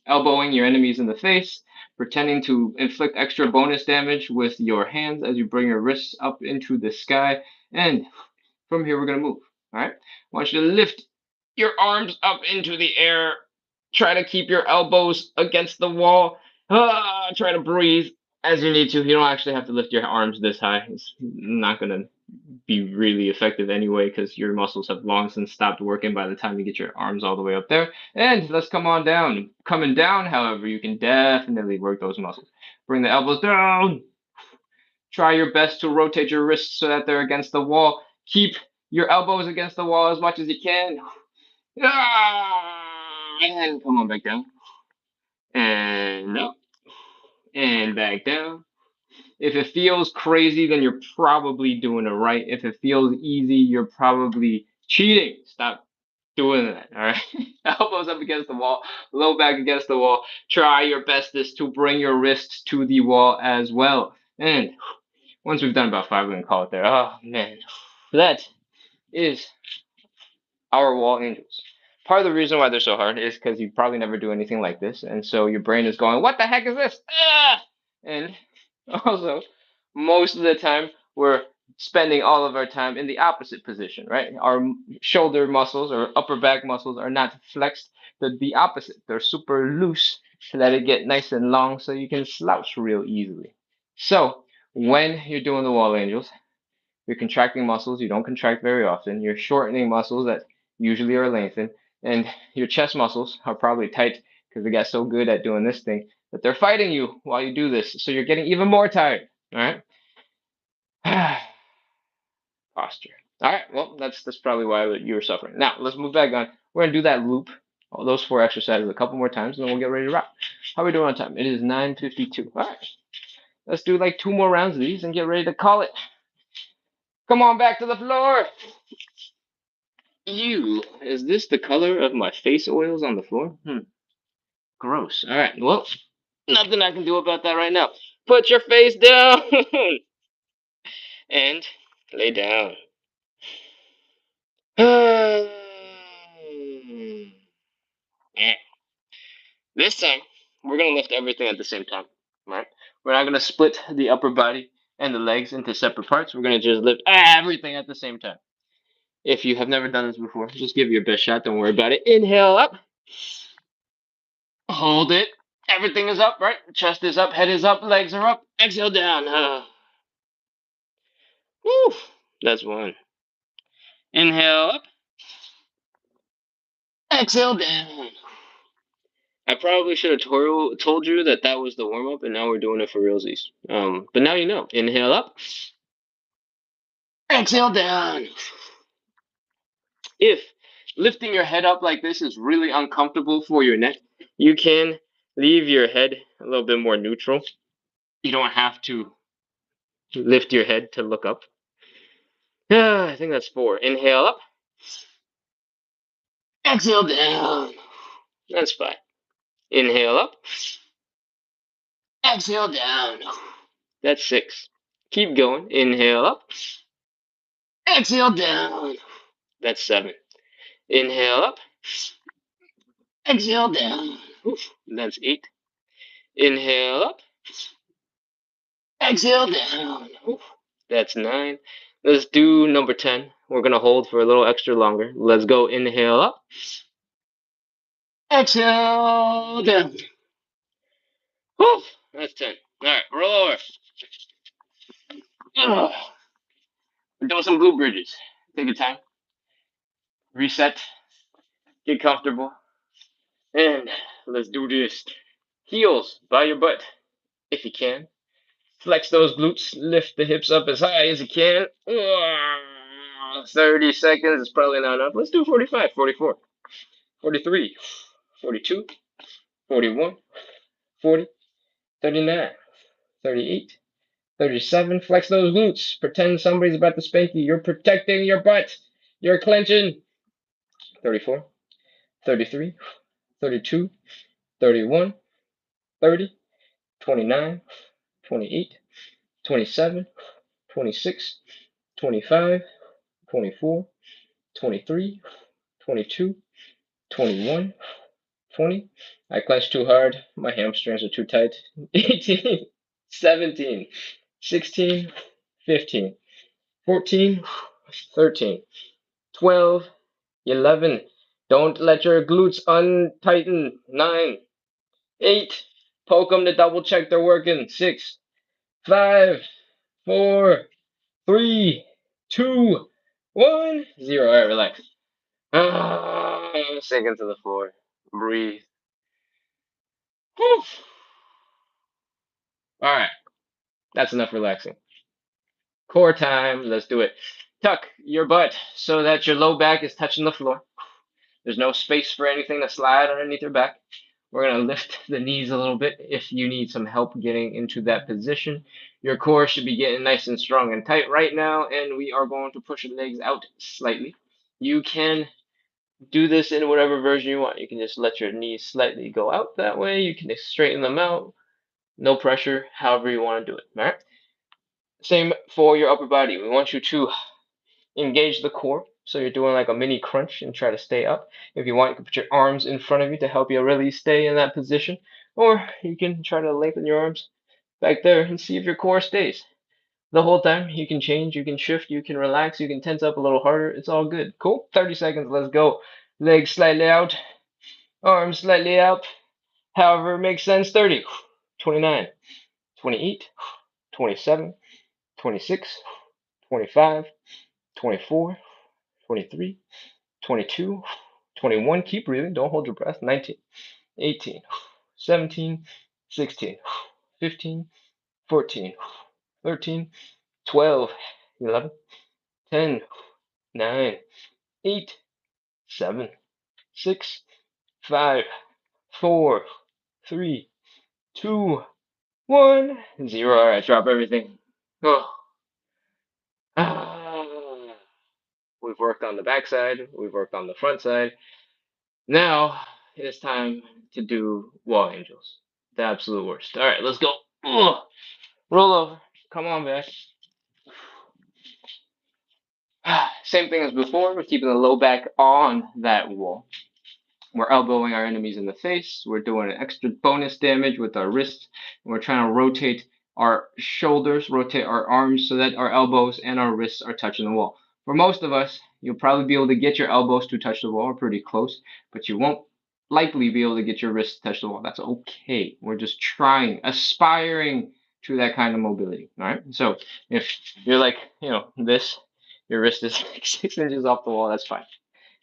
elbowing your enemies in the face, pretending to inflict extra bonus damage with your hands as you bring your wrists up into the sky. And from here, we're going to move. All right. I want you to lift your arms up into the air. Try to keep your elbows against the wall. Try to breathe as you need to. You don't actually have to lift your arms this high. It's not going to be really effective anyway because your muscles have long since stopped working by the time you get your arms all the way up there. And let's come on down. Coming down, however, you can definitely work those muscles. Bring the elbows down. Try your best to rotate your wrists so that they're against the wall. Keep your elbows against the wall as much as you can. And come on back down. And up. And back down. If it feels crazy, then you're probably doing it right. If it feels easy, you're probably cheating. Stop doing that, all right? Elbows up against the wall, low back against the wall. Try your bestest to bring your wrists to the wall as well. And once we've done about 5, we can call it there. Oh, man. That is our wall angels. Part of the reason why they're so hard is because you probably never do anything like this. And so your brain is going, what the heck is this? Ah! And also, most of the time, we're spending all of our time in the opposite position, right? Our shoulder muscles or upper back muscles are not flexed. They're the opposite. They're super loose to let it get nice and long so you can slouch real easily. So when you're doing the wall angels, you're contracting muscles you don't contract very often. You're shortening muscles that usually are lengthened. And your chest muscles are probably tight because they got so good at doing this thing but they're fighting you while you do this, so you're getting even more tired. All right. Posture. All right. Well, that's probably why you were suffering. Now let's move back on. We're gonna do that loop, all those 4 exercises a couple more times, and then we'll get ready to rock. How are we doing on time? It is 9:52. All right. Let's do like 2 more rounds of these and get ready to call it. Come on back to the floor. Is this the color of my face oils on the floor? Gross. All right. Well, nothing I can do about that right now. Put your face down and lay down. This time, we're going to lift everything at the same time, right? We're not going to split the upper body and the legs into separate parts. We're going to just lift everything at the same time. If you have never done this before, just give it your best shot. Don't worry about it. Inhale up. Hold it. Everything is up, right? Chest is up, head is up, legs are up. Exhale down. Woo. That's 1. Inhale up. Exhale down. I probably should have told you that that was the warm-up, and now we're doing it for realsies. But now you know. Inhale up. Exhale down. If lifting your head up like this is really uncomfortable for your neck, you can leave your head a little bit more neutral. You don't have to lift your head to look up. I think that's 4. Inhale up. Exhale down. That's 5. Inhale up. Exhale down. That's 6. Keep going. Inhale up. Exhale down. That's 7. Inhale up. Exhale down. That's 8. Inhale up. Exhale down. That's 9. Let's do number 10. We're going to hold for a little extra longer. Let's go. Inhale up. Exhale down. That's 10. All right, roll over. We're doing some glute bridges. Take your time. Reset. Get comfortable. And let's do this. Heels by your butt, if you can. Flex those glutes. Lift the hips up as high as you can. 30 seconds is probably not enough. Let's do 45, 44, 43, 42, 41, 40, 39, 38, 37. Flex those glutes. Pretend somebody's about to spank you. You're protecting your butt. You're clenching. 34, 33, 32, 31, 30, 29, 28, 27, 26, 25, 24, 23, 22, 21, 20. I clenched too hard. My hamstrings are too tight. 18, 17, 16, 15, 14, 13, 12, 11. Don't let your glutes untighten. 9, 8. Poke them to double check they're working. 6, 5, 4, 3, 2, 1, 0. All right, relax. Sink into the floor. Breathe. Whew. All right, that's enough relaxing. Core time. Let's do it. Tuck your butt so that your low back is touching the floor. There's no space for anything to slide underneath your back. We're going to lift the knees a little bit if you need some help getting into that position. Your core should be getting nice and strong and tight right now, and we are going to push the legs out slightly. You can do this in whatever version you want. You can just let your knees slightly go out that way. You can straighten them out. No pressure, however you want to do it. All right. Same for your upper body. We want you to engage the core. So you're doing like a mini crunch and try to stay up. If you want, you can put your arms in front of you to help you really stay in that position. Or you can try to lengthen your arms back there and see if your core stays. The whole time, you can change, you can shift, you can relax, you can tense up a little harder. It's all good. Cool. 30 seconds. Let's go. Legs slightly out. Arms slightly out. However it makes sense. 30, 29, 28, 27, 26, 25, 24, 23, 22, 21. Keep breathing. Don't hold your breath. 19, 18, 17, 16, 15, 14, 13, 12, 11, 10, 9, 8, 7, 6, 5, 4, 3, 2, 1, 0. All right, drop everything. Oh. Ah. We've worked on the back side, we've worked on the front side. Now it is time to do wall angels. The absolute worst. All right, let's go. Ugh. Roll over. Come on, back. Same thing as before. We're keeping the low back on that wall. We're elbowing our enemies in the face. We're doing an extra bonus damage with our wrists. And we're trying to rotate our shoulders, rotate our arms so that our elbows and our wrists are touching the wall. For most of us, you'll probably be able to get your elbows to touch the wall, or pretty close, but you won't likely be able to get your wrists to touch the wall. That's okay. We're just trying, aspiring to that kind of mobility. All right. So if you're like, this, your wrist is like 6 inches off the wall, that's fine.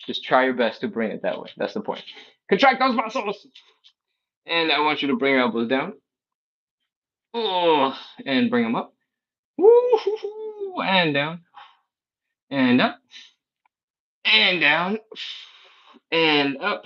Just try your best to bring it that way. That's the point. Contract those muscles. And I want you to bring your elbows down. Oh, and bring them up. Woo-hoo-hoo, and down. And up. And down. And up.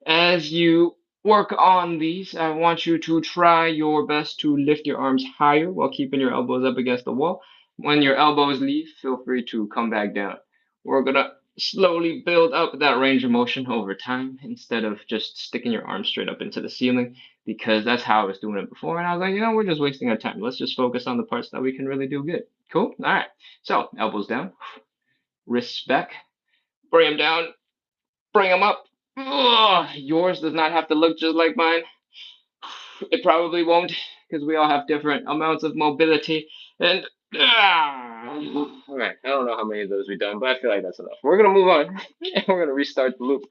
As you work on these, I want you to try your best to lift your arms higher while keeping your elbows up against the wall. When your elbows leave, feel free to come back down. We're going to slowly build up that range of motion over time instead of just sticking your arms straight up into the ceiling, because that's how I was doing it before. And I was like, we're just wasting our time. Let's just focus on the parts that we can really do good. Cool? All right. So elbows down, wrists back, bring them down, bring them up. Ugh, yours does not have to look just like mine. It probably won't, because we all have different amounts of mobility. And all right, I don't know how many of those we've done, but I feel like that's enough. We're gonna move on, and we're gonna restart the loop.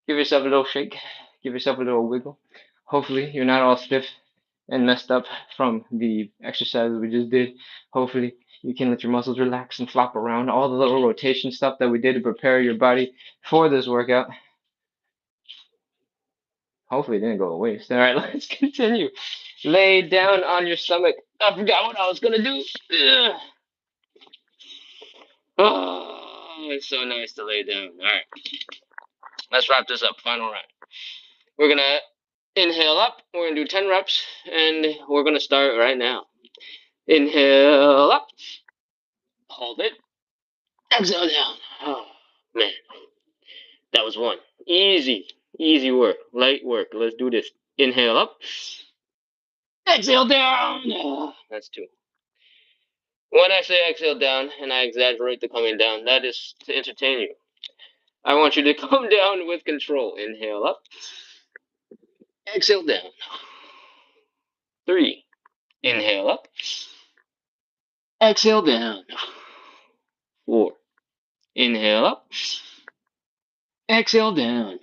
Give yourself a little shake, give yourself a little wiggle. Hopefully, you're not all stiff and messed up from the exercises we just did. Hopefully, you can let your muscles relax and flop around. All the little rotation stuff that we did to prepare your body for this workout. Hopefully it didn't go to waste. All right, let's continue. Lay down on your stomach. I forgot what I was gonna do. Ugh. Oh, it's so nice to lay down. All right, let's wrap this up. Final round. We're gonna inhale up. We're gonna do 10 reps, and we're gonna start right now. Inhale up. Hold it. Exhale down. Oh, man. That was one. Easy. Easy work. Light work. Let's do this. Inhale up. Exhale down. Oh, that's two. When I say exhale down, and I exaggerate the coming down, that is to entertain you. I want you to come down with control. Inhale up. Exhale down. 3. Inhale up. Exhale down. 4. Inhale up. Exhale down.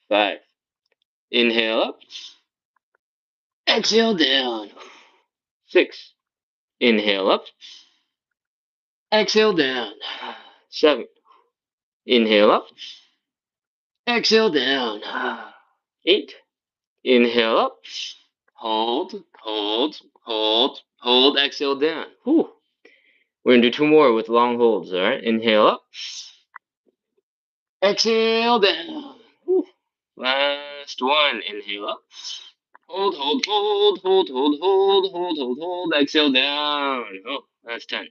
5. Inhale up. Exhale down. 6. Inhale up. Exhale down. 7. Inhale up. Exhale down. 8. Inhale up. Hold, hold, hold, hold. Exhale down. Whew. We're going to do 2 more with long holds, all right? Inhale up. Exhale down. Whew. Last one. Inhale up. Hold, hold, hold, hold, hold, hold, hold, hold, hold. Exhale down. Oh, that's 10.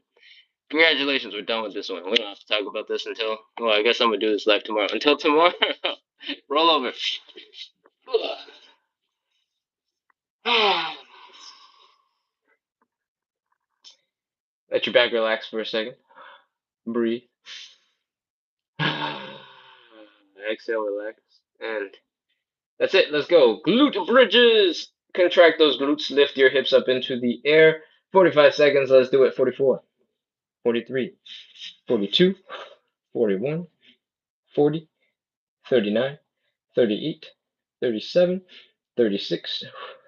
Congratulations, we're done with this one. We don't have to talk about this until, well, I guess I'm going to do this live tomorrow. Until tomorrow, roll over. Let your back relax for a second. Breathe. Exhale, relax. And that's it. Let's go. Glute bridges. Contract those glutes. Lift your hips up into the air. 45 seconds. Let's do it. 44, 43, 42, 41, 40, 39, 38, 37, 36,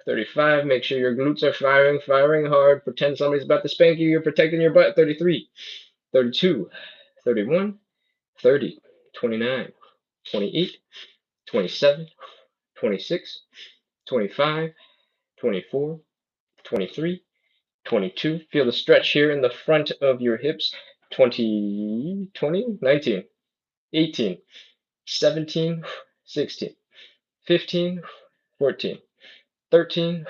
35. Make sure your glutes are firing hard. Pretend somebody's about to spank you. You're protecting your butt. 33, 32, 31, 30, 29, 28, 27, 26, 25, 24, 23, 22. Feel the stretch here in the front of your hips. 20, 20, 19, 18, 17, 16, 15, 14, 13,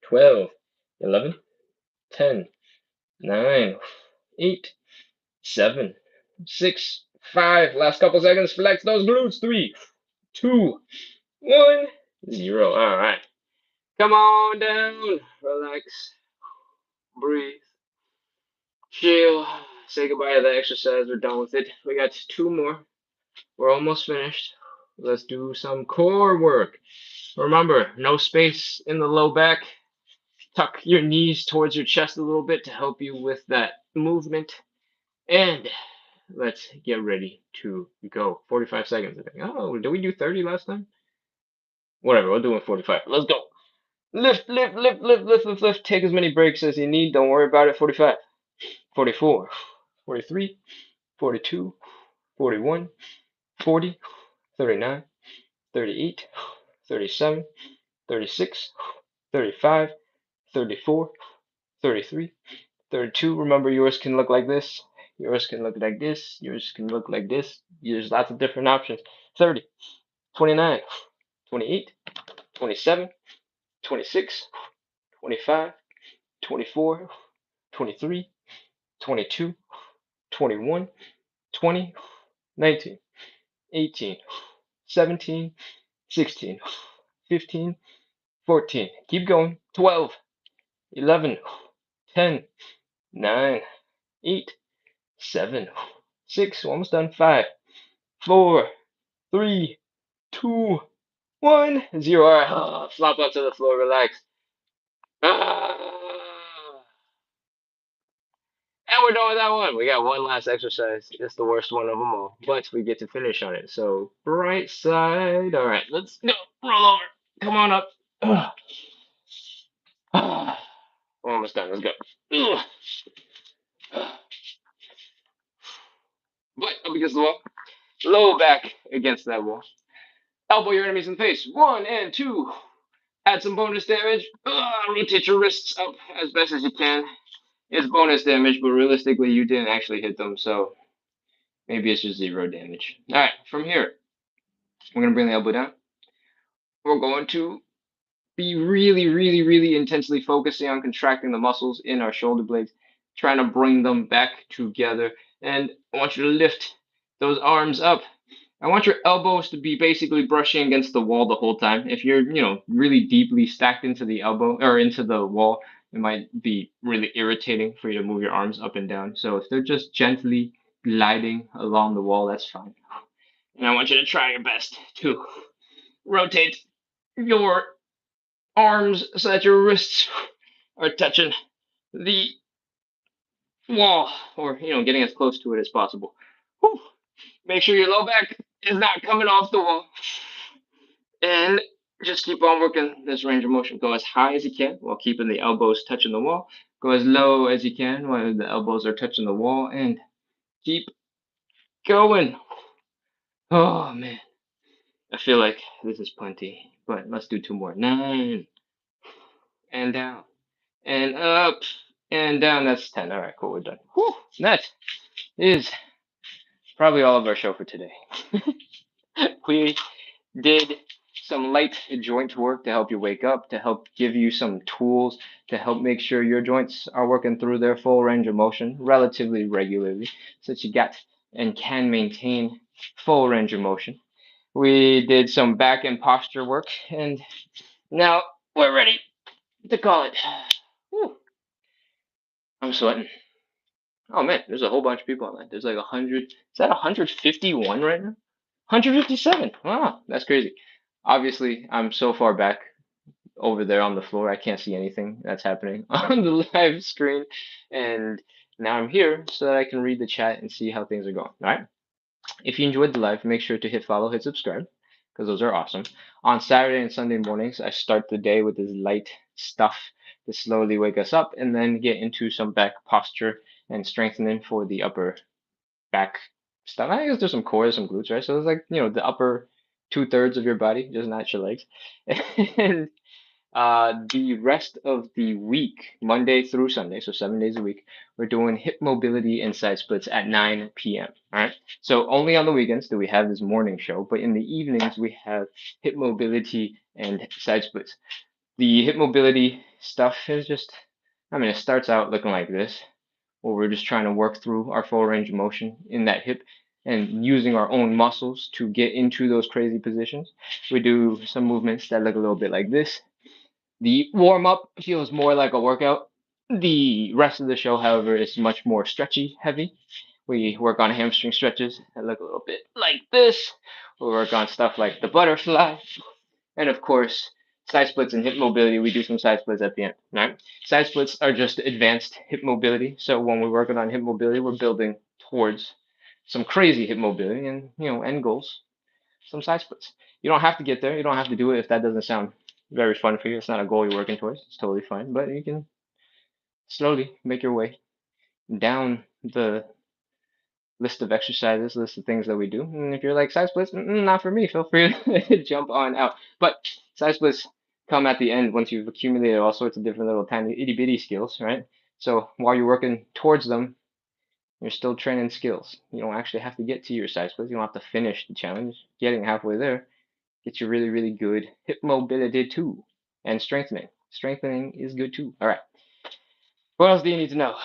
12, 11, 10, 9, 8, 7, 6, 5. Last couple seconds. Flex those glutes. 3, 2, 1, 0. All right. Come on down. Relax. Breathe. Chill. Say goodbye to the exercise. We're done with it. We got 2 more. We're almost finished. Let's do some core work. Remember, no space in the low back. Tuck your knees towards your chest a little bit to help you with that movement. And let's get ready to go. 45 seconds, I think. Oh, did we do 30 last time? Whatever, we're doing 45. Let's go. Lift, lift, lift, lift, lift, lift, lift. Take as many breaks as you need. Don't worry about it. 45, 44, 43, 42, 41, 40, 39, 38, 37, 36, 35, 34, 33, 32. Remember, yours can look like this. Yours can look like this. Yours can look like this. There's lots of different options. 30, 29, 28, 27, 26, 25, 24, 23, 22, 21, 20, 19, 18, 17, 16, 15, 14. Keep going. 12, 11, 10, 9, 8, 7, 6. Almost done. 5, 4, 3, 2, 1, 0. All right. Flop up to the floor. Relax. And we're done with that one. We got one last exercise. It's the worst one of them all, but we get to finish on it. So right side. All right, let's go. Roll over. Come on up. We're almost done. Let's go. Butt up against the wall. Low back against that wall. Elbow your enemies in the face. 1 and 2. Add some bonus damage. Rotate your wrists up as best as you can. It's bonus damage, but realistically, you didn't actually hit them, so maybe it's just 0 damage. All right, from here, we're going to bring the elbow down. We're going to be really, really, really intensely focusing on contracting the muscles in our shoulder blades, trying to bring them back together. And I want you to lift those arms up. I want your elbows to be basically brushing against the wall the whole time. If you're, really deeply stacked into the elbow or into the wall, it might be really irritating for you to move your arms up and down. So if they're just gently gliding along the wall, that's fine. And I want you to try your best to rotate your arms so that your wrists are touching the wall, or getting as close to it as possible. Whew. Make sure your low back is not coming off the wall, and just keep on working this range of motion. Go as high as you can while keeping the elbows touching the wall. Go as low as you can while the elbows are touching the wall, and keep going. Oh man, I feel like this is plenty, but let's do 2 more. 9 and down and up and down. That's 10. All right, cool. We're done. Whew. That is probably all of our show for today. We did some light joint work to help you wake up, to help give you some tools to help make sure your joints are working through their full range of motion relatively regularly so that you get and can maintain full range of motion. We did some back and posture work, and now we're ready to call it. Whew. I'm sweating. Oh man, there's a whole bunch of people online. There's like 100. Is that 151 right now? 157. Wow, that's crazy. Obviously, I'm so far back over there on the floor, I can't see anything that's happening on the live screen. And now I'm here so that I can read the chat and see how things are going. All right. If you enjoyed the live, make sure to hit follow, hit subscribe, because those are awesome. On Saturday and Sunday mornings, I start the day with this light stuff to slowly wake us up and then get into some back posture and strengthening for the upper back stuff. I guess there's some core, some glutes, right? So it's like, the upper 2/3 of your body, just not your legs. And The rest of the week, Monday through Sunday, so 7 days a week, we're doing hip mobility and side splits at 9 p.m. All right. So only on the weekends do we have this morning show, but in the evenings we have hip mobility and side splits. The hip mobility stuff is just, I mean, it starts out looking like this, where we're just trying to work through our full range of motion in that hip and using our own muscles to get into those crazy positions. We do some movements that look a little bit like this. The warm up feels more like a workout. The rest of the show, however, is much more stretchy heavy. We work on hamstring stretches that look a little bit like this. We work on stuff like the butterfly. And of course, side splits and hip mobility. We do some side splits at the end. Right? Side splits are just advanced hip mobility. So when we're working on hip mobility, we're building towards some crazy hip mobility and end goals, some side splits. You don't have to get there. You don't have to do it if that doesn't sound very fun for you. It's not a goal you're working towards. It's totally fine. But you can slowly make your way down the list of exercises, list of things that we do. And if you're like side splits, not for me, feel free to jump on out. But side splits come at the end once you've accumulated all sorts of different little tiny itty bitty skills, right? So while you're working towards them, you're still training skills. You don't actually have to get to your side splits. You don't have to finish the challenge. Getting halfway there gets you really, really good hip mobility too, and strengthening. Strengthening is good too. All right. What else do you need to know?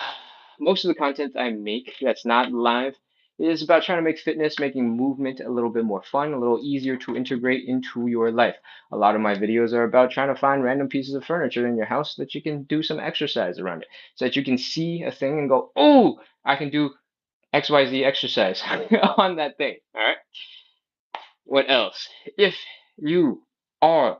Most of the content I make that's not live is about trying to make fitness, making movement a little bit more fun, a little easier to integrate into your life. A lot of my videos are about trying to find random pieces of furniture in your house that you can do some exercise around it, so that you can see a thing and go, oh, I can do XYZ exercise on that thing. All right. What else? If you are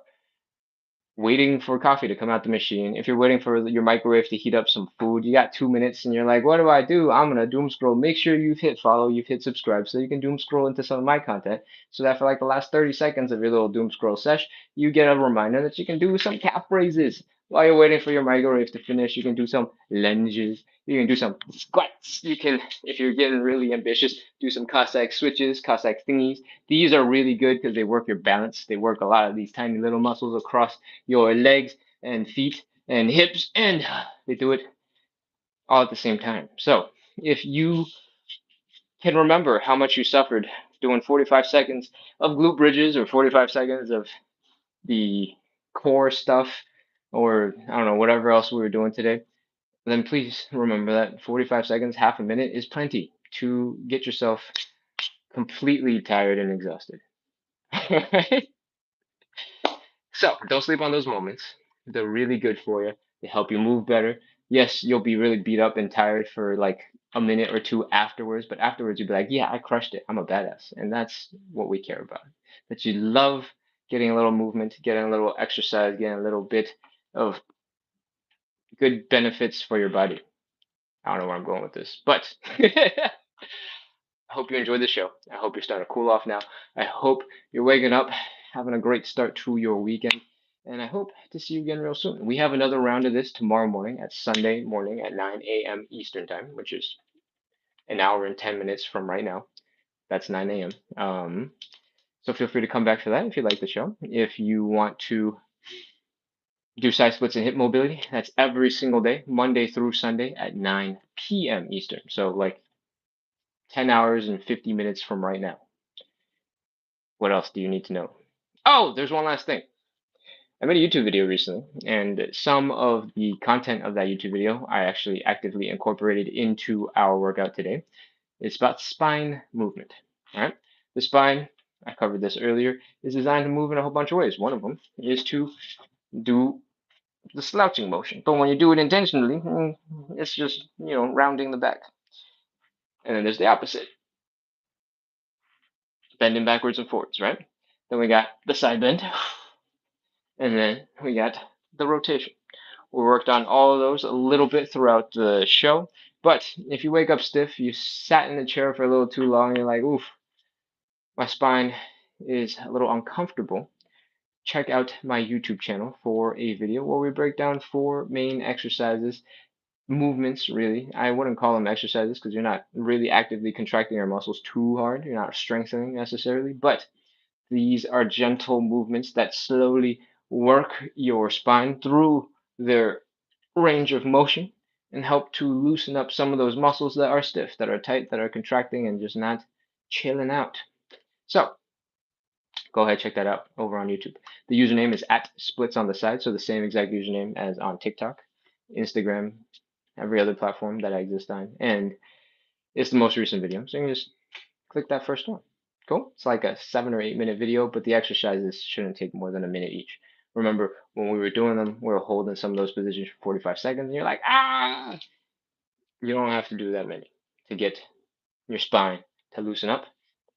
waiting for coffee to come out the machine, if you're waiting for your microwave to heat up some food, you got 2 minutes and you're like, what do? I'm gonna doom scroll. Make sure you've hit follow, you've hit subscribe, so you can doom scroll into some of my content. So that for like the last 30 seconds of your little doom scroll sesh, you get a reminder that you can do some calf raises. While you're waiting for your microwave to finish, you can do some lunges. You can do some squats. You can, if you're getting really ambitious, do some Cossack switches, Cossack thingies. These are really good because they work your balance. They work a lot of these tiny little muscles across your legs and feet and hips, and they do it all at the same time. So if you can remember how much you suffered doing 45 seconds of glute bridges or 45 seconds of the core stuff, or I don't know, whatever else we were doing today, then please remember that 45 seconds, half a minute is plenty to get yourself completely tired and exhausted. So don't sleep on those moments. They're really good for you. They help you move better. Yes, you'll be really beat up and tired for like a minute or two afterwards, but afterwards you'll be like, yeah, I crushed it. I'm a badass. And that's what we care about. That you love getting a little movement, getting a little exercise, getting a little bit of good benefits for your body. I don't know where I'm going with this, but I hope you enjoyed the show. I hope you're starting to cool off now. I hope you're waking up, having a great start to your weekend. And I hope to see you again real soon. We have another round of this tomorrow morning at Sunday morning at 9 a.m. Eastern Time, which is an hour and 10 minutes from right now. That's 9 a.m. So feel free to come back for that if you like the show. If you want to do side splits and hip mobility, that's every single day, Monday through Sunday at 9 p.m. Eastern. So like 10 hours and 50 minutes from right now. What else do you need to know? Oh, there's one last thing. I made a YouTube video recently, and some of the content of that YouTube video I actually actively incorporated into our workout today. It's about spine movement. All right, the spine, I covered this earlier, is designed to move in a whole bunch of ways. One of them is to do the slouching motion, but when you do it intentionally, it's just rounding the back. And then there's the opposite, bending backwards and forwards, right? Then we got the side bend, and then we got the rotation. We worked on all of those a little bit throughout the show. But if you wake up stiff, you sat in the chair for a little too long, you're like, oof, my spine is a little uncomfortable. Check out my YouTube channel for a video where we break down 4 main exercises, movements, really. I wouldn't call them exercises because you're not really actively contracting your muscles too hard. You're not strengthening necessarily, but these are gentle movements that slowly work your spine through their range of motion and help to loosen up some of those muscles that are stiff, that are tight, that are contracting and just not chilling out. So go ahead, check that out over on YouTube. The username is at splits on the side, so the same exact username as on TikTok, Instagram, every other platform that I exist on. And it's the most recent video. So you can just click that first one. Cool. It's like a 7 or 8 minute video, but the exercises shouldn't take more than a minute each. Remember, when we were doing them, we were holding some of those positions for 45 seconds, and you're like, ah! You don't have to do that many to get your spine to loosen up,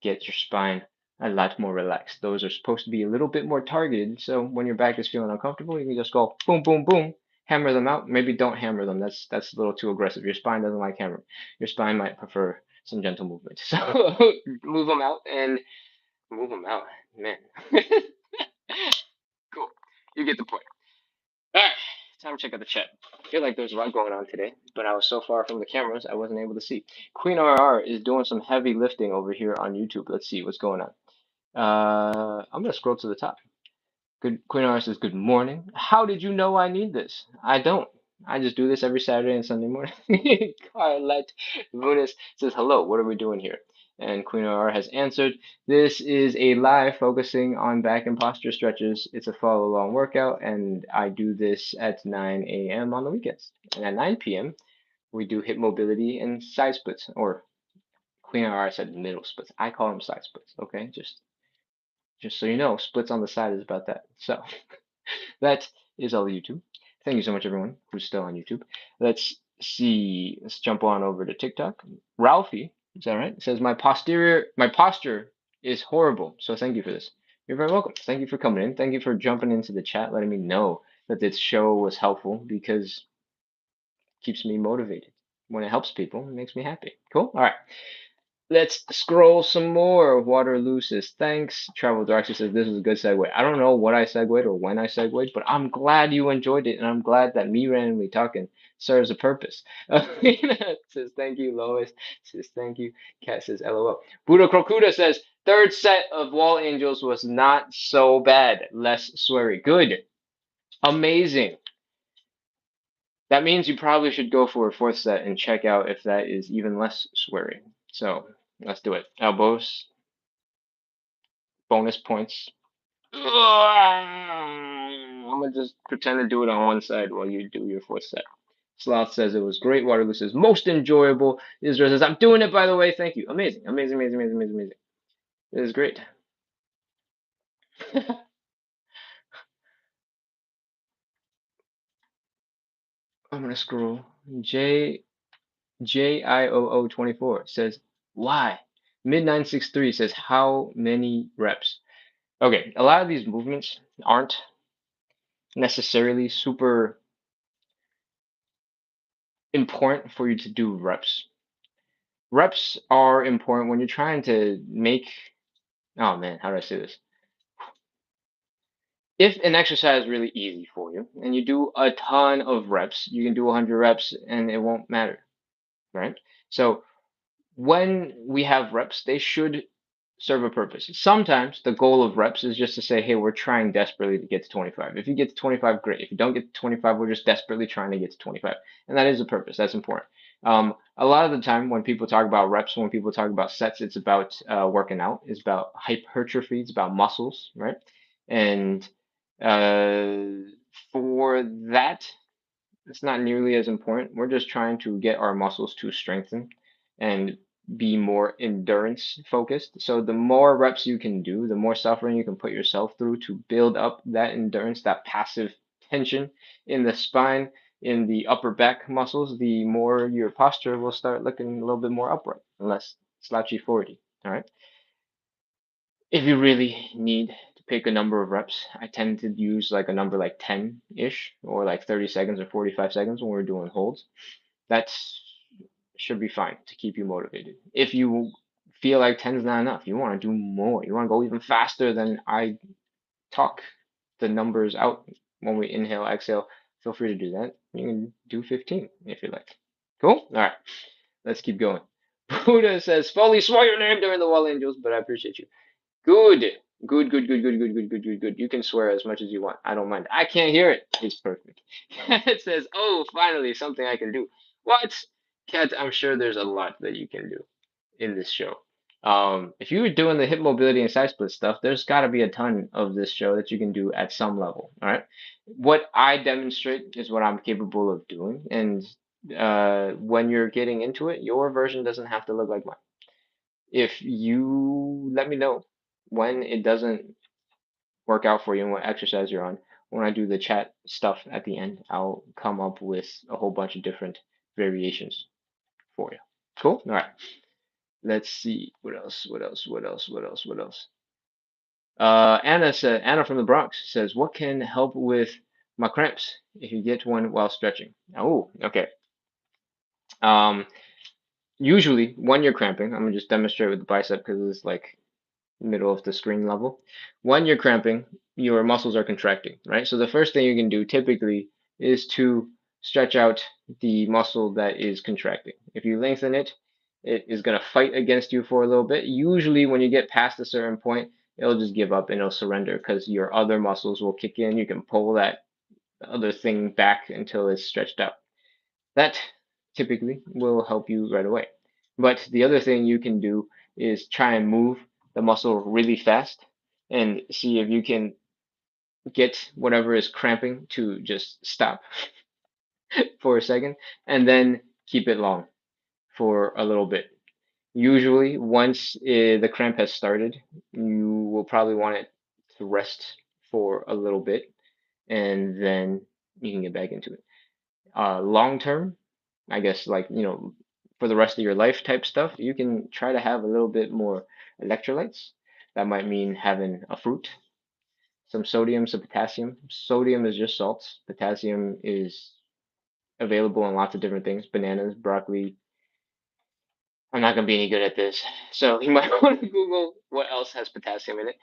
get your spine a lot more relaxed. Those are supposed to be a little bit more targeted, so when your back is feeling uncomfortable, you can just go boom, boom, boom, hammer them out. Maybe don't hammer them. That's a little too aggressive. Your spine doesn't like hammering. Your spine might prefer some gentle movement. So move them out and move them out, man. Cool. You get the point. All right, time to check out the chat. I feel like there's a lot going on today, but I was so far from the cameras I wasn't able to see. Queen RR is doing some heavy lifting over here on YouTube. Let's see what's going on. I'm gonna scroll to the top. Good Queen RR says, "Good morning. How did you know I need this? I don't. I just do this every Saturday and Sunday morning." Carlette Vunis says, "Hello. What are we doing here?" And Queen RR has answered, "This is a live focusing on back and posture stretches. It's a follow along workout, and I do this at 9 a.m. on the weekends. And at 9 p.m., we do hip mobility and side splits, or Queen RR said middle splits. I call them side splits, okay? Just so you know, splits on the side is about that. So that is all YouTube. Thank you so much, everyone who's still on YouTube. Let's see. Let's jump on over to TikTok. Ralphie, is that right? Says my posture is horrible. So thank you for this. You're very welcome. Thank you for coming in. Thank you for jumping into the chat, letting me know that this show was helpful because it keeps me motivated. When it helps people, it makes me happy. Cool. All right. Let's scroll some more. Waterloo says, thanks. Travel Darcy says, this is a good segue. I don't know what I segued or when I segued, but I'm glad you enjoyed it, and I'm glad that me randomly talking serves a purpose. Alina says, thank you. Lois says, thank you. Kat says, LOL. Buddha Crocuda says, third set of Wall Angels was not so bad. Less sweary. Good. Amazing. That means you probably should go for a fourth set and check out if that is even less sweary. So let's do it. Elbows, bonus points. I'm gonna just pretend to do it on one side while you do your fourth set. Sloth says it was great. Waterloo says most enjoyable. Israel says I'm doing it by the way. Thank you. Amazing, amazing, amazing, amazing, amazing, amazing. It is great. I'm gonna scroll. JIOO24 says why? Mid963 says how many reps? Okay, a lot of these movements aren't necessarily super important for you to do reps. Reps are important when you're trying to make, oh man, how do I say this? If an exercise is really easy for you and you do a ton of reps, you can do 100 reps and it won't matter, right? So when we have reps, they should serve a purpose. Sometimes the goal of reps is just to say, hey, we're trying desperately to get to 25. If you get to 25, great. If you don't get to 25, we're just desperately trying to get to 25. And that is a purpose. That's important. A lot of the time when people talk about reps, when people talk about sets, it's about working out. It's about hypertrophy. It's about muscles, right? And for that, it's not nearly as important. We're just trying to get our muscles to strengthen and be more endurance focused. So the more reps you can do, the more suffering you can put yourself through to build up that endurance, that passive tension in the spine, in the upper back muscles, the more your posture will start looking a little bit more upright and less slouchy forwardy. All right. If you really need to pick a number of reps, I tend to use like a number like 10-ish or like 30 seconds or 45 seconds when we're doing holds. That should be fine to keep you motivated. If you feel like 10 is not enough, you want to do more, you want to go even faster than I talk the numbers out when we inhale, exhale, feel free to do that. You can do 15 if you like. Cool? All right, let's keep going. Buddha says, Foley swore your name during the Wall Angels, but I appreciate you. Good. Good, good, good, good, good, good, good, good, good. You can swear as much as you want. I don't mind. I can't hear it. It's perfect. It says, "Oh, finally, something I can do." What? Cat, I'm sure there's a lot that you can do in this show. If you were doing the hip mobility and side split stuff, there's got to be a ton of this show that you can do at some level. All right. What I demonstrate is what I'm capable of doing, and when you're getting into it, your version doesn't have to look like mine. If you let me know when it doesn't work out for you and what exercise you're on, when I do the chat stuff at the end, I'll come up with a whole bunch of different variations for you. Cool? All right. Let's see what else. What else? What else? What else? What else? Anna from the Bronx says, "What can help with my cramps if you get one while stretching?" Oh, okay. Um, Usually when you're cramping, I'm gonna just demonstrate with the bicep because it's like middle of the screen level. When you're cramping, your muscles are contracting, right? So the first thing you can do typically is to stretch out the muscle that is contracting. If you lengthen it, it is going to fight against you for a little bit. Usually, when you get past a certain point, it'll just give up and it'll surrender because your other muscles will kick in. You can pull that other thing back until it's stretched out. That typically will help you right away. But the other thing you can do is try and move the muscle really fast and see if you can get whatever is cramping to just stop for a second and then keep it long for a little bit. Usually, once the cramp has started, you will probably want it to rest for a little bit and then you can get back into it. Long term, I guess like, for the rest of your life type stuff, you can try to have a little bit more electrolytes. That might mean having a fruit, some sodium, some potassium. Sodium is just salts. Potassium is available in lots of different things, bananas, broccoli. I'm not gonna be any good at this, so you might want to Google what else has potassium in it.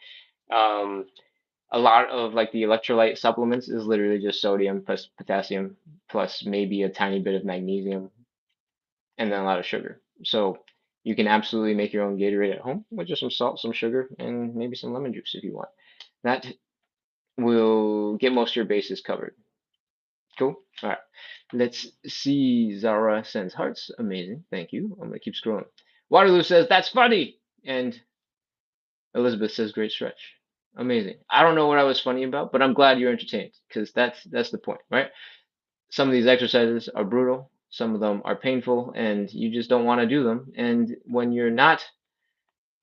Um, a lot of like the electrolyte supplements is literally just sodium plus potassium plus maybe a tiny bit of magnesium and then a lot of sugar. So you can absolutely make your own Gatorade at home with just some salt, some sugar, and maybe some lemon juice if you want. That will get most of your bases covered. Cool. All right. Let's see. Zara sends hearts. Amazing. Thank you. I'm gonna keep scrolling. Waterloo says that's funny, and Elizabeth says great stretch. Amazing. I don't know what I was funny about, but I'm glad you're entertained because that's the point, right? Some of these exercises are brutal, some of them are painful, and you just don't want to do them. And when you're not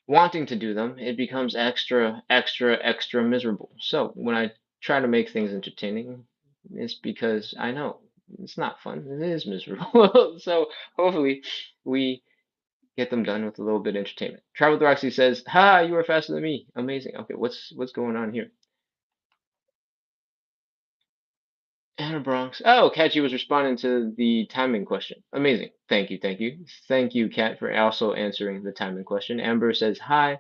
wanting to do them, it becomes extra, extra, extra miserable. So when I try to make things entertaining, it's because I know it's not fun. It is miserable. So hopefully we get them done with a little bit of entertainment. Travel with Roxy says, "Ha, you are faster than me. Amazing." Okay, what's going on here? Anna Bronx. Oh, Katji was responding to the timing question. Amazing. Thank you, thank you. Thank you, Kat, for also answering the timing question. Amber says, "Hi."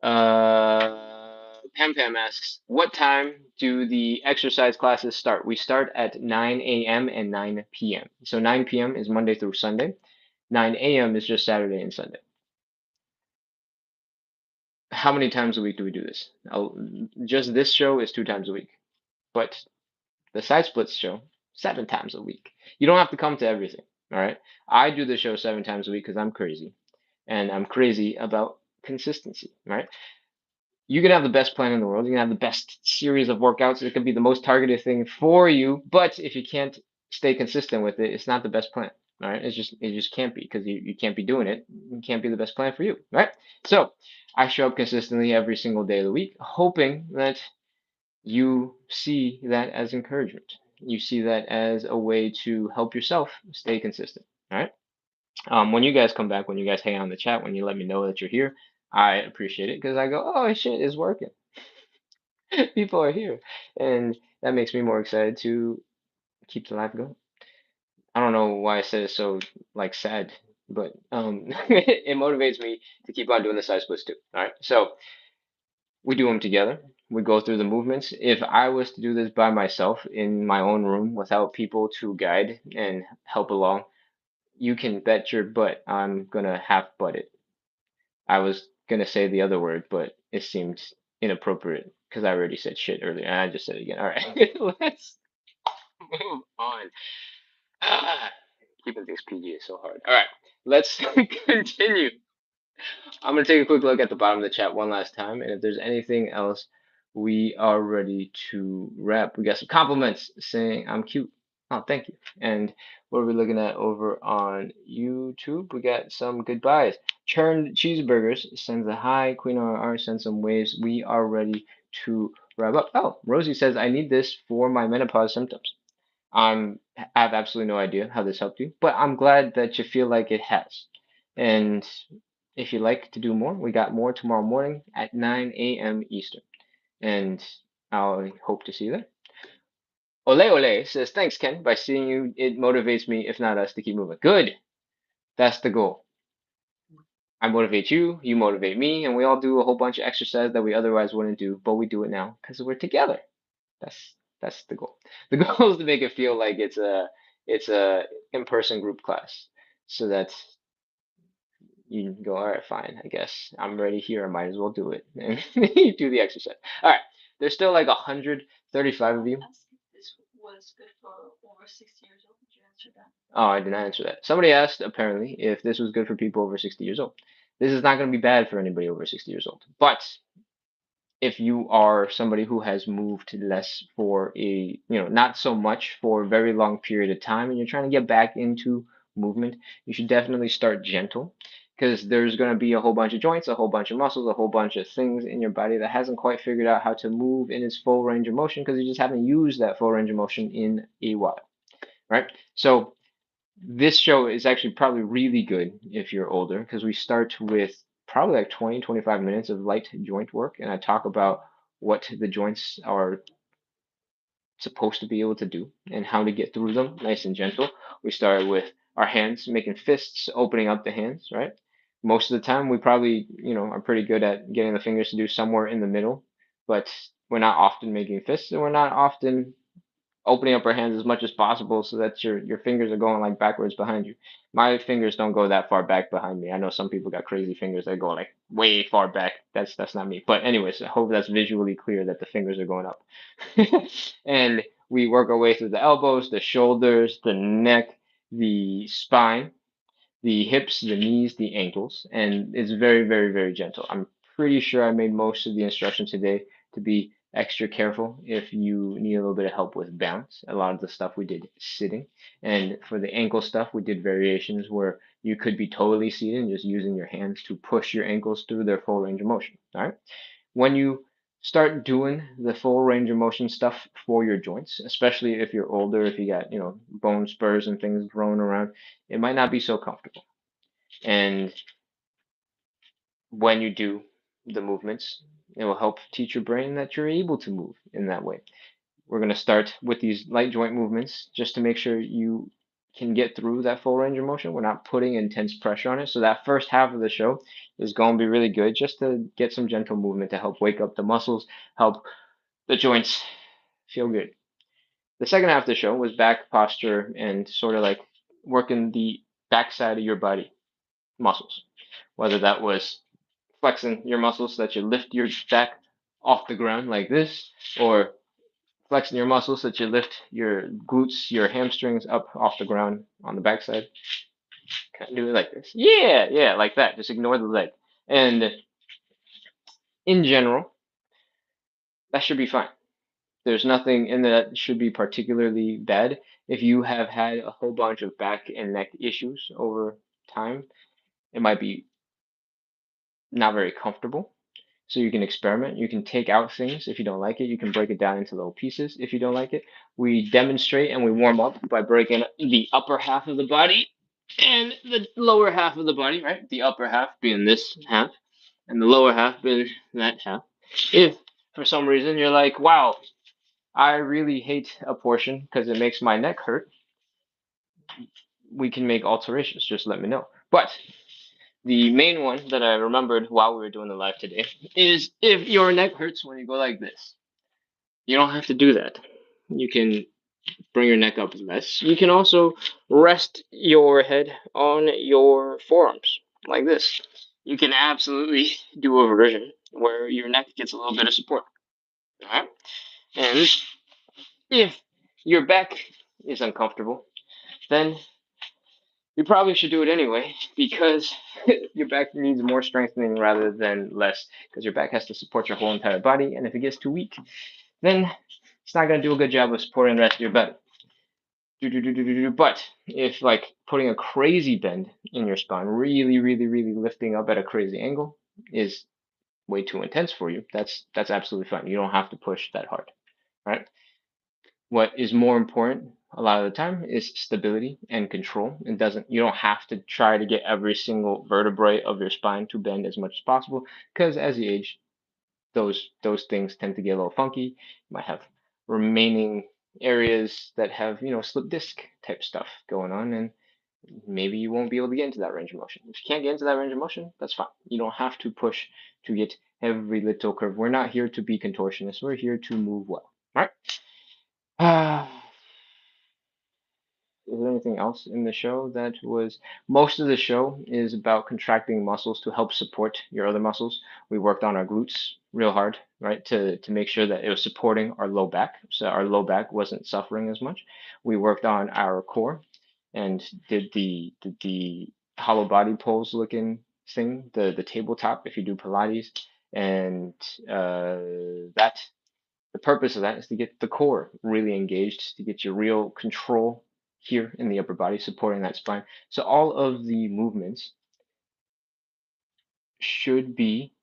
Pam Pam asks, "What time do the exercise classes start?" We start at 9 a.m. and 9 p.m. So 9 p.m. is Monday through Sunday. 9 a.m. is just Saturday and Sunday. How many times a week do we do this? Just this show is 2 times a week. But the side splits show 7 times a week. You don't have to come to everything. All right. I do the show 7 times a week because I'm crazy, and I'm crazy about consistency. Right. You can have the best plan in the world. You can have the best series of workouts. It can be the most targeted thing for you, but if you can't stay consistent with it, it's not the best plan. All right. It just can't be because you can't be doing it. It can't be the best plan for you. Right. So I show up consistently every single day of the week, hoping that you see that as encouragement. You see that as a way to help yourself stay consistent. All right. When you guys come back, when you guys hang out in the chat, when you let me know that you're here, I appreciate it because I go, oh shit, it's working. People are here, and that makes me more excited to keep the life going. I don't know why I said it so like sad, but it motivates me to keep on doing the side splits too. All right. So we do them together. We go through the movements. If I was to do this by myself in my own room without people to guide and help along, you can bet your butt I'm gonna half butt it. I was gonna say the other word, but it seemed inappropriate because I already said shit earlier, and I just said it again. All right, let's move on. Ah, keeping things PG is so hard. All right, let's continue. I'm gonna take a quick look at the bottom of the chat one last time, and if there's anything else, we are ready to wrap. We got some compliments saying I'm cute. Oh, thank you. And what are we looking at over on YouTube? We got some goodbyes. Churned Cheeseburgers sends a hi. Queen RR sends some waves. We are ready to wrap up. Oh, Rosie says I need this for my menopause symptoms. I have absolutely no idea how this helped you, but I'm glad that you feel like it has. And if you'd like to do more, we got more tomorrow morning at 9 a.m. Eastern. And I hope to see you there. Ole Ole says, thanks, Ken. By seeing you, it motivates me, if not us, to keep moving. Good. That's the goal. I motivate you, you motivate me, and we all do a whole bunch of exercise that we otherwise wouldn't do, but we do it now because we're together. That's the goal. The goal is to make it feel like it's a in-person group class, so that you can go, all right, fine, I guess I'm ready here. I might as well do it, and you do the exercise. All right, there's still like 135 of you. This was good for over 60 years old. Did you answer that? Oh, I did not answer that. Somebody asked apparently if this was good for people over 60 years old. This is not going to be bad for anybody over 60 years old, but if you are somebody who has moved less for not so much for a very long period of time and you're trying to get back into movement, you should definitely start gentle because there's going to be a whole bunch of joints, a whole bunch of muscles, a whole bunch of things in your body that hasn't quite figured out how to move in its full range of motion because you just haven't used that full range of motion in a while, right? So this show is actually probably really good if you're older because we start with probably like 20, 25 minutes of light joint work, and I talk about what the joints are supposed to be able to do and how to get through them nice and gentle. We start with our hands, making fists, opening up the hands, right? Most of the time, we probably, are pretty good at getting the fingers to do somewhere in the middle, but we're not often making fists, and we're not often opening up our hands as much as possible so that your fingers are going like backwards behind you. My fingers don't go that far back behind me. I know some people got crazy fingers that go like way far back. That's not me. But anyways, I hope that's visually clear that the fingers are going up. And we work our way through the elbows, the shoulders, the neck, the spine, the hips, the knees, the ankles, and it's very, very, very gentle. I'm pretty sure I made most of the instructions today to be extra careful if you need a little bit of help with balance. A lot of the stuff we did sitting, and for the ankle stuff, we did variations where you could be totally seated and just using your hands to push your ankles through their full range of motion. All right. When you start doing the full range of motion stuff for your joints, especially if you're older, if you got, bone spurs and things growing around, it might not be so comfortable. And when you do the movements, it will help teach your brain that you're able to move in that way. We're going to start with these light joint movements just to make sure you can get through that full range of motion. We're not putting intense pressure on it. So that first half of the show is going to be really good just to get some gentle movement to help wake up the muscles, help the joints feel good. The second half of the show was back posture and sort of like working the backside of your body muscles, whether that was flexing your muscles so that you lift your back off the ground like this, or flexing your muscles so that you lift your glutes, your hamstrings up off the ground on the backside. Kind of do it like this. Yeah, yeah, like that. Just ignore the leg. And in general, that should be fine. There's nothing in that should be particularly bad. If you have had a whole bunch of back and neck issues over time, it might be not very comfortable. So you can experiment. You can take out things if you don't like it. You can break it down into little pieces if you don't like it. We demonstrate and we warm up by breaking the upper half of the body and the lower half of the body, right? The upper half being this half and the lower half being that half. If for some reason you're like, wow, I really hate a portion because it makes my neck hurt, we can make alterations. Just let me know. But the main one that I remembered while we were doing the live today is if your neck hurts when you go like this, you don't have to do that. You can bring your neck up less. You can also rest your head on your forearms like this. you can absolutely do a version where your neck gets a little bit of support. All right. And if your back is uncomfortable, then you probably should do it anyway because your back needs more strengthening rather than less because your back has to support your whole entire body. And if it gets too weak, then it's not going to do a good job of supporting the rest of your body. But if like putting a crazy bend in your spine, really, really, really lifting up at a crazy angle is way too intense for you, that's absolutely fine. You don't have to push that hard, right? What is more important a lot of the time is stability and control. You don't have to try to get every single vertebrae of your spine to bend as much as possible because as you age, those things tend to get a little funky. You might have remaining areas that have, slip disc type stuff going on, and maybe you won't be able to get into that range of motion. If you can't get into that range of motion, that's fine. You don't have to push to get every little curve. We're not here to be contortionists. We're here to move well. All right. Is there anything else in the show that was most of the show is about contracting muscles to help support your other muscles. We worked on our glutes real hard, right, to make sure that it was supporting our low back, so our low back wasn't suffering as much. We worked on our core and did the hollow body pose looking thing, the tabletop if you do Pilates, and that the purpose of that is to get the core really engaged, to get your real control here in the upper body, supporting that spine. So all of the movements should be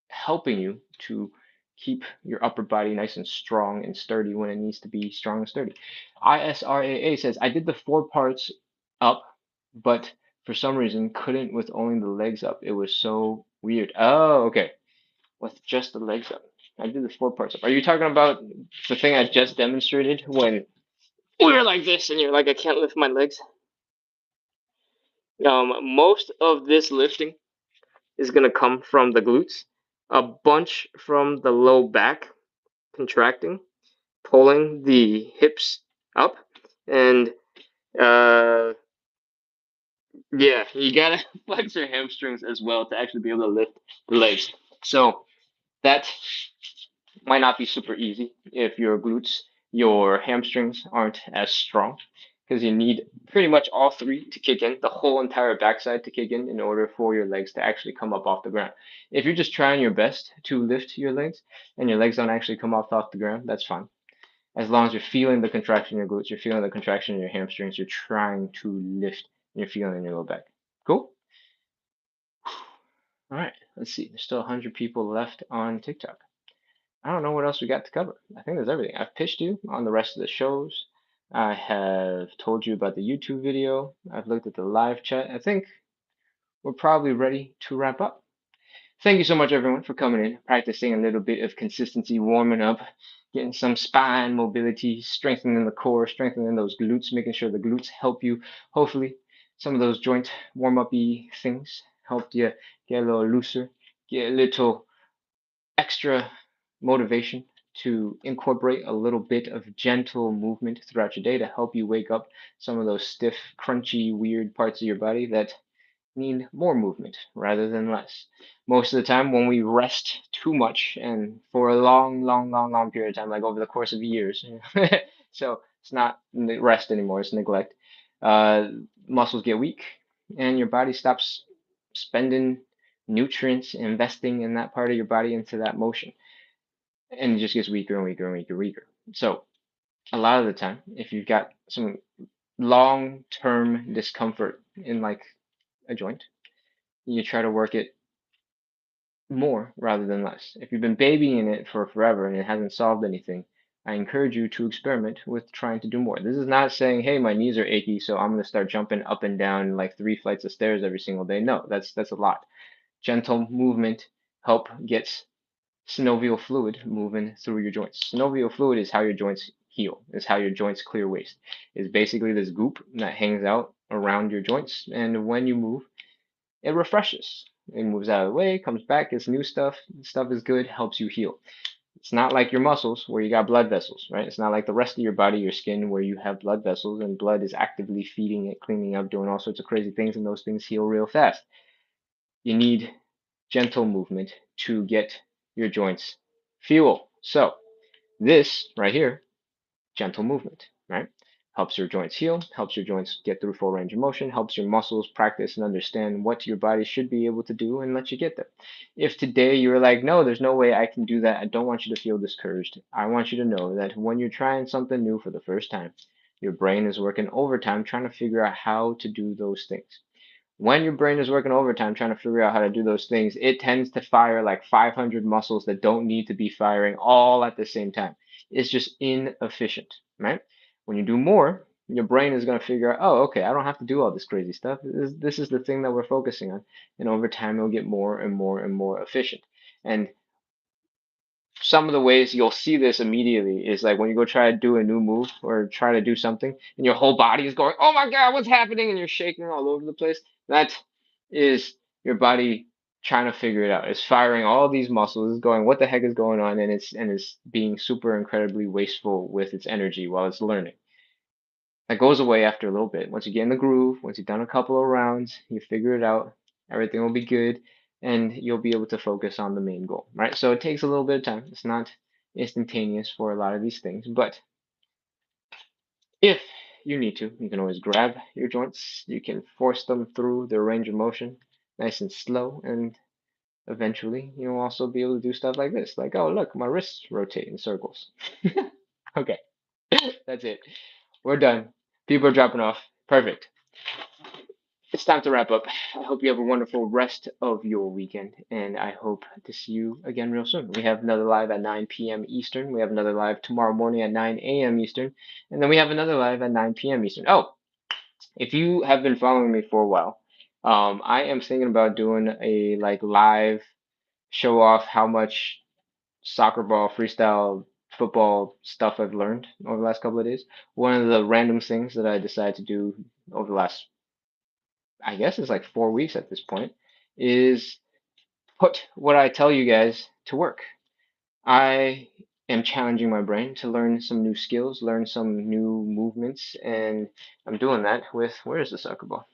helping you to keep your upper body nice and strong and sturdy when it needs to be strong and sturdy. ISRAA says, I did the 4 parts up, but for some reason couldn't with only the legs up. It was so weird. Oh, okay. With just the legs up. I did the 4 parts up. Are you talking about the thing I just demonstrated when we're like this and you're like, I can't lift my legs? Most of this lifting is going to come from the glutes, a bunch from the low back contracting, pulling the hips up, and yeah, you gotta flex your hamstrings as well to actually be able to lift the legs. So that might not be super easy if your glutes, your hamstrings aren't as strong because you need pretty much all three to kick in, the whole entire backside to kick in order for your legs to actually come up off the ground. If you're just trying your best to lift your legs and your legs don't actually come up off the ground, that's fine. As long as you're feeling the contraction in your glutes, you're feeling the contraction in your hamstrings, you're trying to lift, and you're feeling in your low back. Cool? All right, let's see. There's still 100 people left on TikTok. I don't know what else we got to cover. I think that's everything. I've pitched you on the rest of the shows. I have told you about the YouTube video. I've looked at the live chat. I think we're probably ready to wrap up. Thank you so much, everyone, for coming in, practicing a little bit of consistency, warming up, getting some spine mobility, strengthening the core, strengthening those glutes, making sure the glutes help you. Hopefully, some of those joint warm-up-y things helped you get a little looser, get a little extra motivation to incorporate a little bit of gentle movement throughout your day to help you wake up some of those stiff, crunchy, weird parts of your body that need more movement rather than less. Most of the time, when we rest too much and for a long, long, long, long period of time, like over the course of years, so it's not rest anymore, it's neglect, uh, muscles get weak and your body stops spending nutrients, investing in that part of your body into that motion. And it just gets weaker and weaker and weaker and weaker. So a lot of the time, if you've got some long-term discomfort in like a joint, you try to work it more rather than less. If you've been babying it for forever and it hasn't solved anything, I encourage you to experiment with trying to do more. This is not saying, hey, my knees are achy, so I'm going to start jumping up and down like 3 flights of stairs every single day. No, that's a lot. Gentle movement help gets synovial fluid moving through your joints. Synovial fluid is how your joints heal, is how your joints clear waste. It's basically this goop that hangs out around your joints, and when you move, it refreshes. It moves out of the way, comes back, gets new stuff. Stuff is good, helps you heal. It's not like your muscles where you got blood vessels, right? It's not like the rest of your body, your skin, where you have blood vessels and blood is actively feeding it, cleaning up, doing all sorts of crazy things, and those things heal real fast. you need gentle movement to get your joints fuel. So this right here, gentle movement, right? Helps your joints heal, helps your joints get through full range of motion, helps your muscles practice and understand what your body should be able to do and let you get there. If today you're like, no, there's no way I can do that, I don't want you to feel discouraged. I want you to know that when you're trying something new for the first time, your brain is working overtime trying to figure out how to do those things. When your brain is working overtime trying to figure out how to do those things, it tends to fire like 500 muscles that don't need to be firing all at the same time. It's just inefficient, right? When you do more, your brain is going to figure out, oh, okay, I don't have to do all this crazy stuff. This is the thing that we're focusing on. And over time, it'll get more and more and more efficient. And some of the ways you'll see this immediately is like when you go try to do a new move or try to do something and your whole body is going, oh my God, what's happening? And you're shaking all over the place. That is your body trying to figure it out. It's firing all these muscles, it's going, what the heck is going on? And it's being super incredibly wasteful with its energy while it's learning. That goes away after a little bit. Once you get in the groove, once you've done a couple of rounds, you figure it out, everything will be good, and you'll be able to focus on the main goal, right? So it takes a little bit of time. It's not instantaneous for a lot of these things, but if you need to, you can always grab your joints, you can force them through their range of motion nice and slow, and eventually you'll also be able to do stuff like this, like, oh, look, my wrists rotate in circles. Okay, that's it. We're done. People are dropping off. Perfect. It's time to wrap up. I hope you have a wonderful rest of your weekend, and I hope to see you again real soon. We have another live at 9 p.m. Eastern. We have another live tomorrow morning at 9 a.m. Eastern, and then we have another live at 9 p.m. Eastern. Oh, if you have been following me for a while, I am thinking about doing a like live show off how much soccer ball, freestyle, football stuff I've learned over the last couple of days. One of the random things that I decided to do over the last, I guess it's like 4 weeks at this point, is put what I tell you guys to work. I am challenging my brain to learn some new skills, learn some new movements, and I'm doing that with, where is the soccer ball?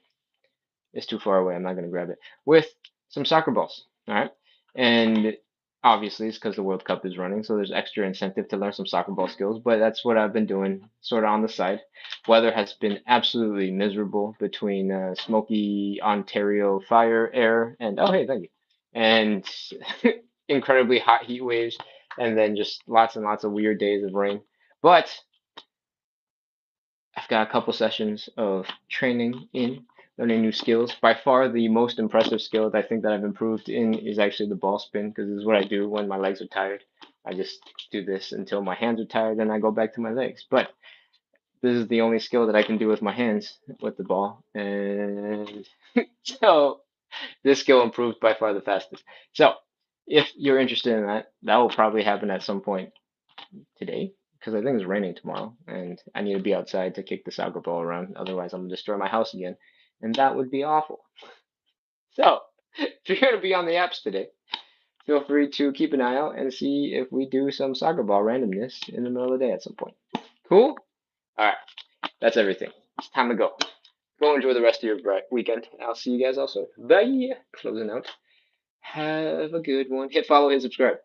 It's too far away. I'm not going to grab it. With some soccer balls. All right. And obviously, it's because the World Cup is running, so there's extra incentive to learn some soccer ball skills. But that's what I've been doing, sort of on the side. Weather has been absolutely miserable between smoky Ontario fire air and, oh, hey, thank you, and incredibly hot heat waves, and then just lots and lots of weird days of rain. But I've got a couple sessions of training in learning new skills. By far, the most impressive skill that I think that I've improved in is actually the ball spin, because this is what I do when my legs are tired. I just do this until my hands are tired, then I go back to my legs. But this is the only skill that I can do with my hands with the ball, and so this skill improved by far the fastest. So if you're interested in that, that will probably happen at some point today, because I think it's raining tomorrow and I need to be outside to kick the soccer ball around. Otherwise, I'm going to destroy my house again. And that would be awful. So, if you're going to be on the apps today, feel free to keep an eye out and see if we do some soccer ball randomness in the middle of the day at some point. Cool? All right. That's everything. It's time to go. Go enjoy the rest of your weekend. I'll see you guys also. Bye. Closing out. Have a good one. Hit follow, hit subscribe.